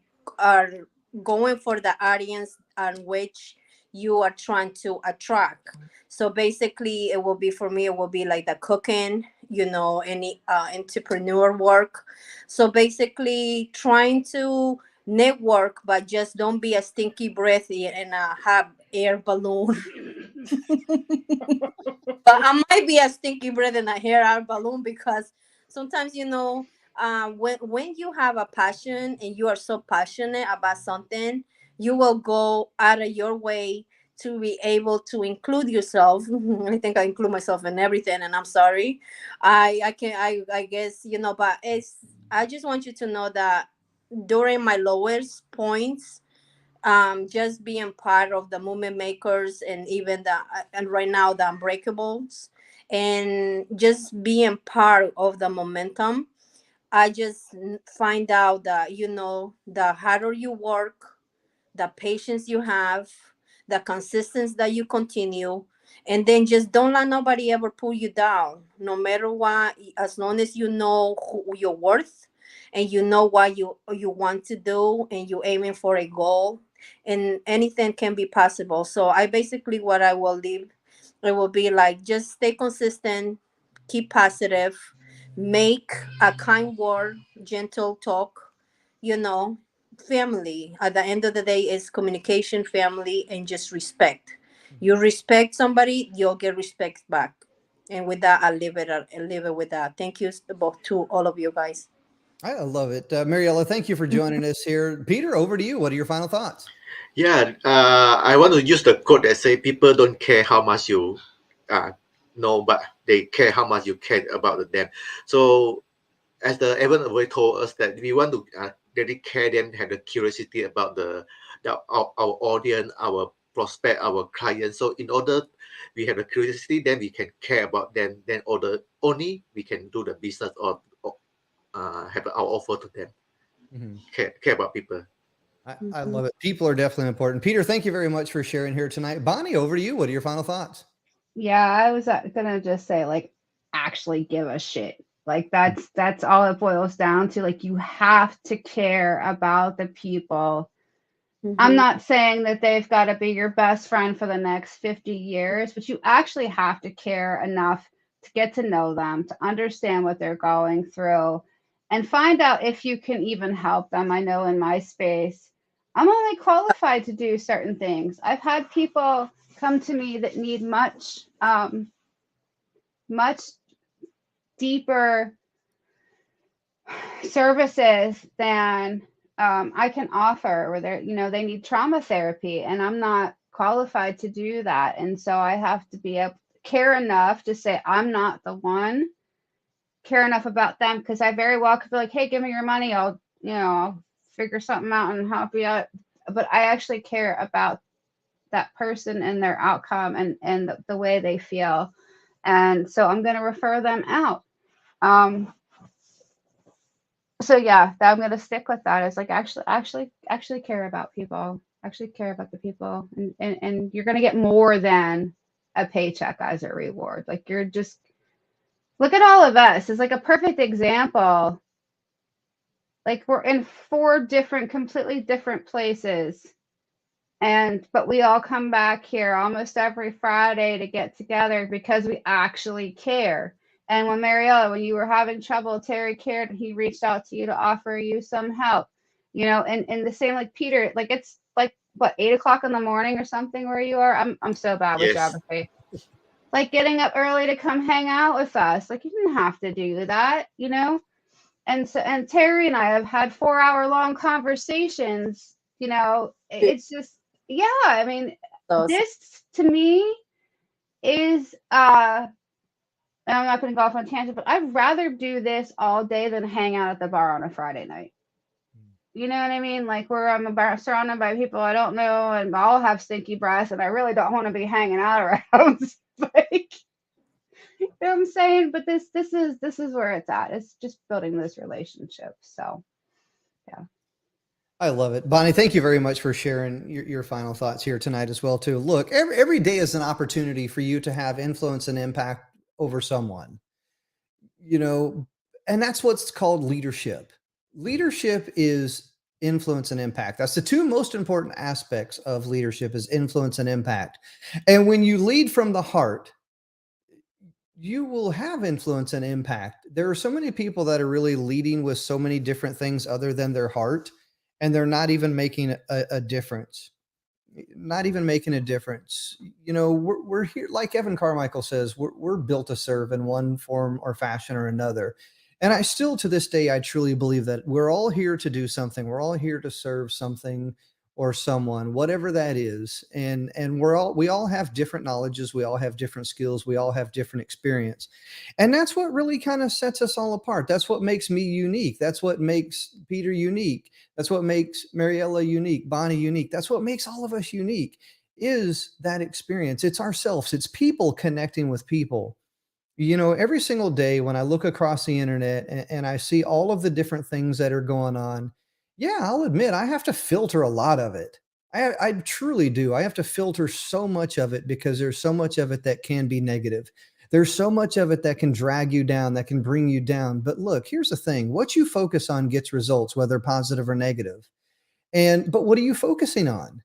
Speaker 3: going for the audience on which you are trying to attract. So basically it will be, for me, it will be like the cooking any entrepreneur work. So basically trying to network, but just don't be a stinky breath and a hot air balloon. But I might be a stinky breath and a hair out balloon, because sometimes when you have a passion and you are so passionate about something, you will go out of your way to be able to include yourself. I think I include myself in everything, and I'm sorry. I can I guess but I just want you to know that during my lowest points, just being part of the movement makers, and even and right now the unbreakables, and just being part of the momentum, I just find out that the harder you work, the patience you have, the consistency that you continue, and then just don't let nobody ever pull you down, no matter what. As long as you know who your worth, and you know what you want to do, and you're aiming for a goal, and anything can be possible. So I basically, what I will leave, it will be like, just stay consistent, keep positive, make a kind word, gentle talk, you know family at the end of the day is communication, family, and just respect. You respect somebody, you'll get respect back. And with that, I'll leave it with that. Thank you both to all of you guys.
Speaker 1: I love it. Mariella, thank you for joining us here. Peter, over to you. What are your final thoughts?
Speaker 4: Yeah, I want to use the quote that say people don't care how much you know, but they care how much you care about them. So as the Evan already told us, that we want to really care them, have the curiosity about our audience, our prospect, our clients. So in order we have the curiosity, then we can care about them. Then only we can do the business, or have our offer to them.
Speaker 1: Mm-hmm.
Speaker 4: Care about people.
Speaker 1: I love it. People are definitely important. Peter, thank you very much for sharing here tonight. Bonnie, over to you. What are your final thoughts?
Speaker 2: Yeah, I was gonna just say, like, actually give a shit. Like, that's all it boils down to. Like, you have to care about the people. I'm not saying that they've got to be your best friend for the next 50 years, but you actually have to care enough to get to know them, to understand what they're going through, and find out if you can even help them. I know in my space, I'm only qualified to do certain things. I've had people come to me that need much deeper services than I can offer, or they need trauma therapy, and I'm not qualified to do that. And so I have to be able to care enough to say, I'm not the one, care enough about them, because I very well could be like, hey, give me your money, I'll figure something out and help you out. But I actually care about that person and their outcome, and the way they feel. And so I'm going to refer them out. So yeah, I'm gonna stick with that. It's like, actually care about people. Actually care about the people, and you're gonna get more than a paycheck as a reward. Like, you're just, look at all of us. It's like a perfect example. Like, we're in 4 completely different places, but we all come back here almost every Friday to get together because we actually care. And when you were having trouble, Terry cared. He reached out to you to offer you some help, and the same, like Peter, like, it's like, what, 8 o'clock in the morning or something where you are? I'm so bad with
Speaker 4: Yes.
Speaker 2: geography. Like, getting up early to come hang out with us. Like, you didn't have to do that, and Terry and I have had 4-hour long conversations. It's just, yeah. I mean,
Speaker 3: So
Speaker 2: this to me is and I'm not going to go off on a tangent, but I'd rather do this all day than hang out at the bar on a Friday night. You know what I mean? Like, where I'm surrounded by people I don't know, and all have stinky breath, and I really don't want to be hanging out around. Like, you know what I'm saying? But this is where it's at. It's just building those relationships. So, yeah.
Speaker 1: I love it. Bonnie, thank you very much for sharing your final thoughts here tonight as well, too. Look, every day is an opportunity for you to have influence and impact over someone, and that's what's called leadership. Leadership is influence and impact. That's the 2 most important aspects of leadership, is influence and impact. And when you lead from the heart, you will have influence and impact. There are so many people that are really leading with so many different things other than their heart, and they're not even making a difference. Not even making a difference. You know, we're here, like Evan Carmichael says, we're built to serve in one form or fashion or another. And I still, to this day, I truly believe that we're all here to do something. We're all here to serve something or someone, whatever that is. And we all have different knowledges. We all have different skills. We all have different experience. And that's what really kind of sets us all apart. That's what makes me unique. That's what makes Peter unique. That's what makes Mariella unique, Bonnie unique. That's what makes all of us unique is that experience. It's ourselves. It's people connecting with people. You know, every single day when I look across the internet and I see all of the different things that are going on, yeah, I'll admit I have to filter a lot of it. I truly do. I have to filter so much of it because there's so much of it that can be negative. There's so much of it that can drag you down, that can bring you down. But look, here's the thing: what you focus on gets results, whether positive or negative. But what are you focusing on?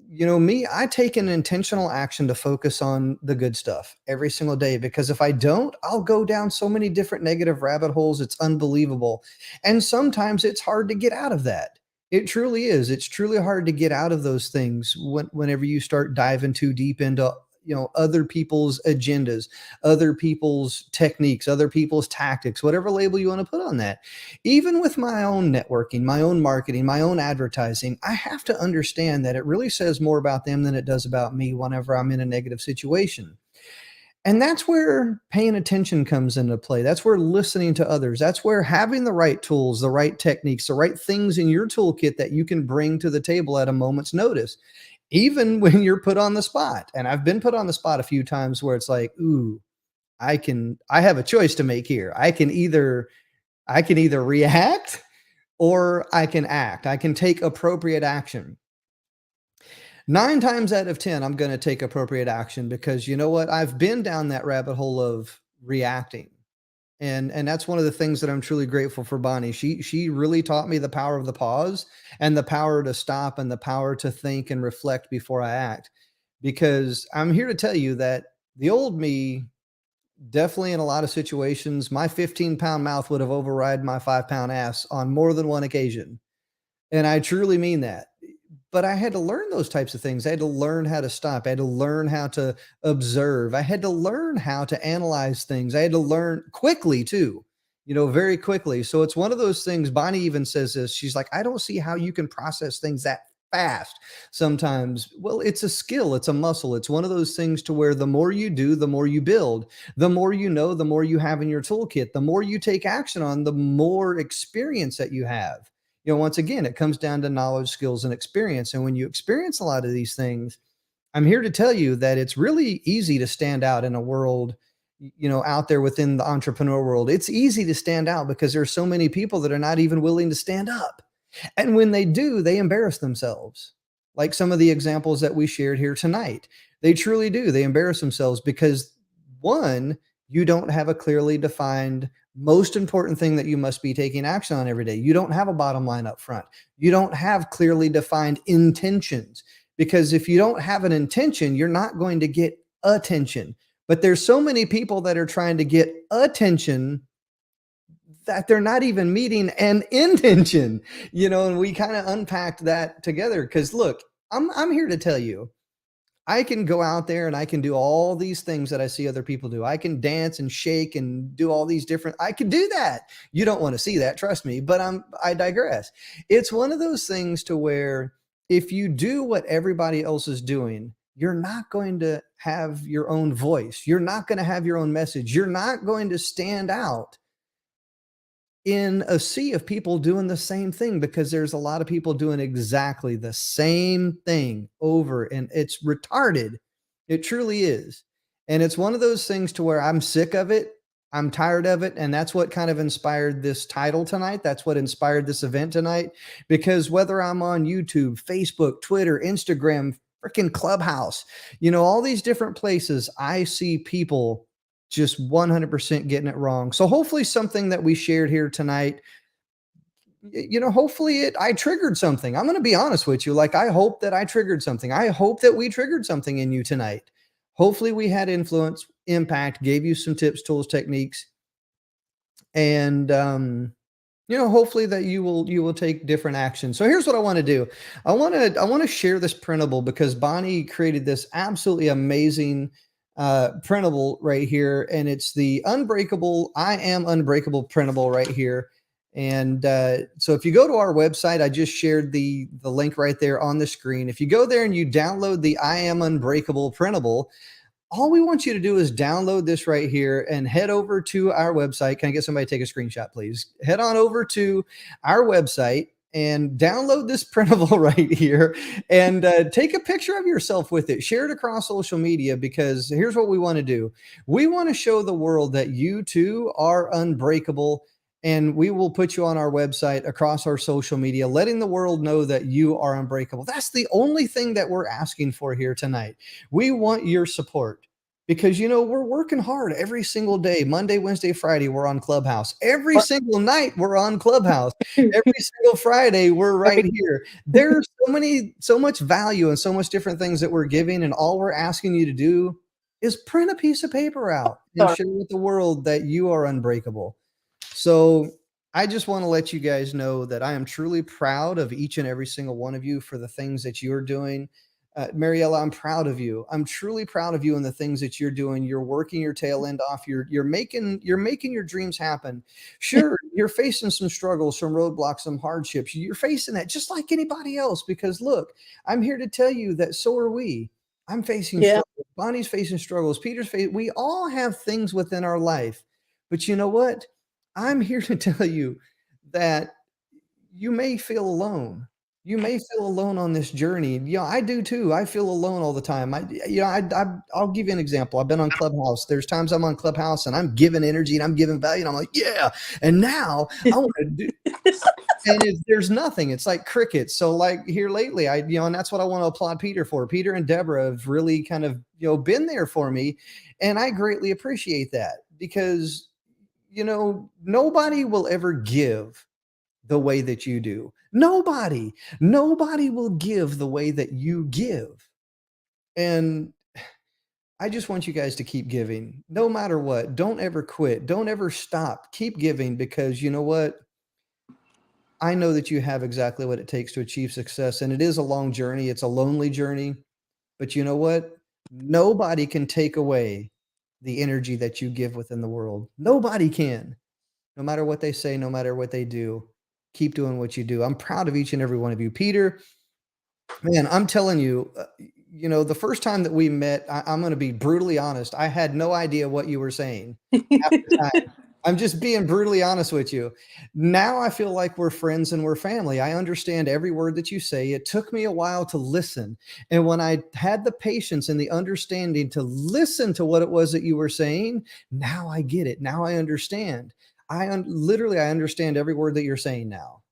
Speaker 1: You know, me, I take an intentional action to focus on the good stuff every single day because if I don't, I'll go down so many different negative rabbit holes. It's unbelievable. And sometimes it's hard to get out of that. It truly is. It's truly hard to get out of those things whenever you start diving too deep into, you know, other people's agendas, other people's techniques, other people's tactics, whatever label you want to put on that. Even with my own networking, my own marketing, my own advertising, I have to understand that it really says more about them than it does about me whenever I'm in a negative situation. And that's where paying attention comes into play. That's where listening to others, that's where having the right tools, the right techniques, the right things in your toolkit that you can bring to the table at a moment's notice, even when you're put on the spot. And I've been put on the spot a few times where it's like, ooh, I have a choice to make here. I can either react or I can act. I can take appropriate action. 9 times out of 10, I'm going to take appropriate action because you know what? I've been down that rabbit hole of reacting. And that's one of the things that I'm truly grateful for Bonnie. She really taught me the power of the pause and the power to stop and the power to think and reflect before I act. Because I'm here to tell you that the old me, definitely in a lot of situations, my 15-pound mouth would have override my 5-pound ass on more than one occasion. And I truly mean that. But I had to learn those types of things. I had to learn how to stop. I had to learn how to observe. I had to learn how to analyze things. I had to learn quickly too, you know, very quickly. So it's one of those things. Bonnie even says this. She's like, I don't see how you can process things that fast sometimes. Well, it's a skill, it's a muscle. It's one of those things to where the more you do, the more you build, the more you know, the more you have in your toolkit, the more you take action on, the more experience that you have. You know, once again, it comes down to knowledge, skills, and experience. And when you experience a lot of these things, I'm here to tell you that it's really easy to stand out in a world, you know, out there within the entrepreneur world. It's easy to stand out because there's so many people that are not even willing to stand up. And when they do, they embarrass themselves. Like some of the examples that we shared here tonight. They truly do. They embarrass themselves because one, you don't have a clearly defined most important thing that you must be taking action on every day. You don't have a bottom line up front. You don't have clearly defined intentions because if you don't have an intention, you're not going to get attention. But there's so many people that are trying to get attention that they're not even meeting an intention, you know, and we kind of unpacked that together. Because look, I'm here to tell you, I can go out there and I can do all these things that I see other people do. I can dance and shake and do all these different, I can do that. You don't want to see that, trust me, but I digress. It's one of those things to where if you do what everybody else is doing, you're not going to have your own voice. You're not going to have your own message. You're not going to stand out in a sea of people doing the same thing because there's a lot of people doing exactly the same thing over, and it's retarded. It truly is. And it's one of those things to where I'm sick of it. I'm tired of it. And that's what kind of inspired this title tonight. That's what inspired this event tonight, because whether I'm on YouTube, Facebook, Twitter, Instagram, freaking Clubhouse, you know, all these different places, I see people just 100% getting it wrong. So hopefully something that we shared here tonight, you know, hopefully I triggered something. I'm going to be honest with you. Like, I hope that I triggered something. I hope that we triggered something in you tonight. Hopefully we had influence, impact, gave you some tips, tools, techniques, and hopefully that you will take different action. So here's what I want to do. I want to share this printable because Bonnie created this absolutely amazing printable right here, and it's the Unbreakable I Am Unbreakable printable right here. And so if you go to our website, I just shared the link right there on the screen. If you go there and you download the I Am Unbreakable printable, all we want you to do is download this right here and head over to our website. Can I get somebody to take a screenshot, please? Head on over to our website and download this printable right here and take a picture of yourself with it. Share it across social media, because here's what we want to do. We want to show the world that you too are unbreakable. And we will put you on our website across our social media, letting the world know that you are unbreakable. That's the only thing that we're asking for here tonight. We want your support because, we're working hard every single day. Monday, Wednesday, Friday, we're on Clubhouse. Every single night, we're on Clubhouse. Every single Friday, we're right here. There's so much value and so much different things that we're giving. And all we're asking you to do is print a piece of paper out and share with the world that you are unbreakable. So I just want to let you guys know that I am truly proud of each and every single one of you for the things that you're doing. Mariella, I'm proud of you. I'm truly proud of you in the things that you're doing. You're working your tail end off. You're making your dreams happen. Sure, you're facing some struggles, some roadblocks, some hardships. You're facing that just like anybody else, because look, I'm here to tell you that so are we. I'm facing struggles. Bonnie's facing struggles. Peter's facing. We all have things within our life. But you know what? I'm here to tell you that you may feel alone. You may feel alone on this journey. I do too. I feel alone all the time. I'll give you an example. I've been on Clubhouse. There's times I'm on Clubhouse and I'm giving energy and I'm giving value and I'm like, yeah. And now I want to do. And there's nothing. It's like crickets. So like here lately, and that's what I want to applaud Peter for. Peter and Deborah have really kind of, been there for me. And I greatly appreciate that because nobody will ever give the way that you do. Nobody will give the way that you give. And I just want you guys to keep giving no matter what. Don't ever quit. Don't ever stop. Keep giving, because you know what? I know that you have exactly what it takes to achieve success. And it is a long journey. It's a lonely journey. But you know what? Nobody can take away the energy that you give within the world. Nobody can. No matter what they say, no matter what they do, keep doing what you do. I'm proud of each and every one of you. Peter, man, I'm telling you, the first time that we met, I'm going to be brutally honest. I had no idea what you were saying half the time. I'm just being brutally honest with you. Now I feel like we're friends and we're family. I understand every word that you say. It took me a while to listen. And when I had the patience and the understanding to listen to what it was that you were saying, now I get it. Now I understand. Literally, I understand every word that you're saying now.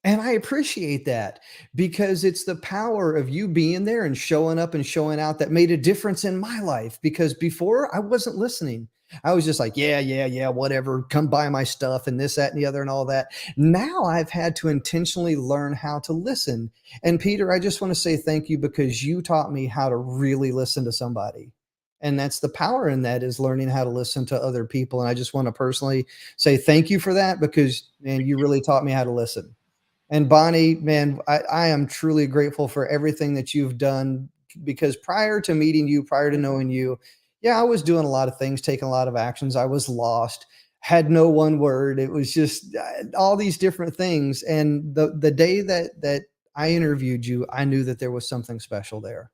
Speaker 1: And I appreciate that, because it's the power of you being there and showing up and showing out that made a difference in my life. Because before, I wasn't listening. I was just like, yeah, whatever, come buy my stuff and this, that, and the other and all that. Now I've had to intentionally learn how to listen. And Peter, I just want to say thank you, because you taught me how to really listen to somebody. And that's the power in that, is learning how to listen to other people. And I just want to personally say thank you for that, because, man, you really taught me how to listen. And Bonnie, man, I am truly grateful for everything that you've done, because prior to meeting you, prior to knowing you, I was doing a lot of things, taking a lot of actions. I was lost, had no one word. It was just all these different things. And the day that I interviewed you, I knew that there was something special there.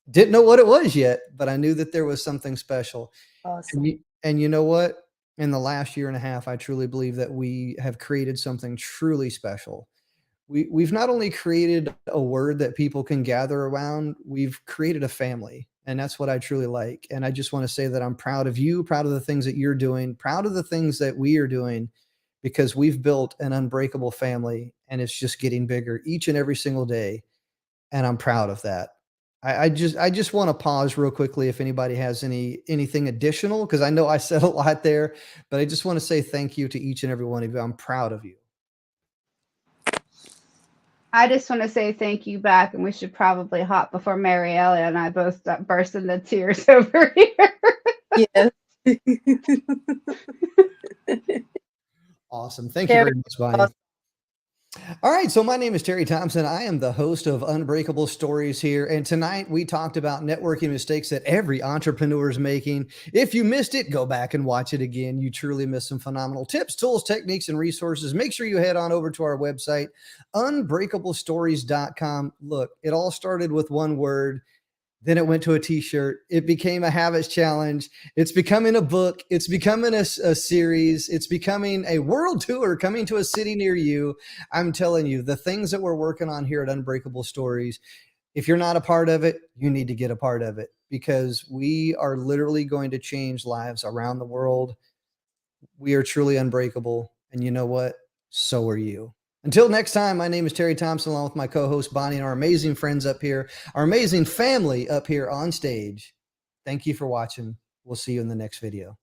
Speaker 1: Didn't know what it was yet, but I knew that there was something special.
Speaker 3: Awesome.
Speaker 1: And you know what? In the last year and a half, I truly believe that we have created something truly special. We've not only created a word that people can gather around, we've created a family. And that's what I truly like. And I just want to say that I'm proud of you, proud of the things that you're doing, proud of the things that we are doing, because we've built an unbreakable family, and it's just getting bigger each and every single day. And I'm proud of that. I just want to pause real quickly if anybody has anything additional, because I know I said a lot there, but I just want to say thank you to each and every one of you. I'm proud of you.
Speaker 2: I just want to say thank you back, and we should probably hop before Mariella and I both burst into tears over here.
Speaker 3: Yes.
Speaker 1: Awesome. Thank you very
Speaker 3: Terry,
Speaker 1: much, Bonnie. All right, so my name is Terry Thompson. I am the host of Unbreakable Stories here, and tonight we talked about networking mistakes that every entrepreneur is making. If you missed it, go back and watch it again. You truly missed some phenomenal tips, tools, techniques, and resources. Make sure you head on over to our website, unbreakablestories.com. Look, it all started with one word. Then it went to a t-shirt. It became a habits challenge. It's becoming a book. It's becoming a series. It's becoming a world tour coming to a city near you. I'm telling you, the things that we're working on here at Unbreakable Stories, if you're not a part of it, you need to get a part of it, because we are literally going to change lives around the world. We are truly unbreakable. And you know what? So are you. Until next time, my name is Terry Thompson, along with my co-host Bonnie and our amazing friends up here, our amazing family up here on stage. Thank you for watching. We'll see you in the next video.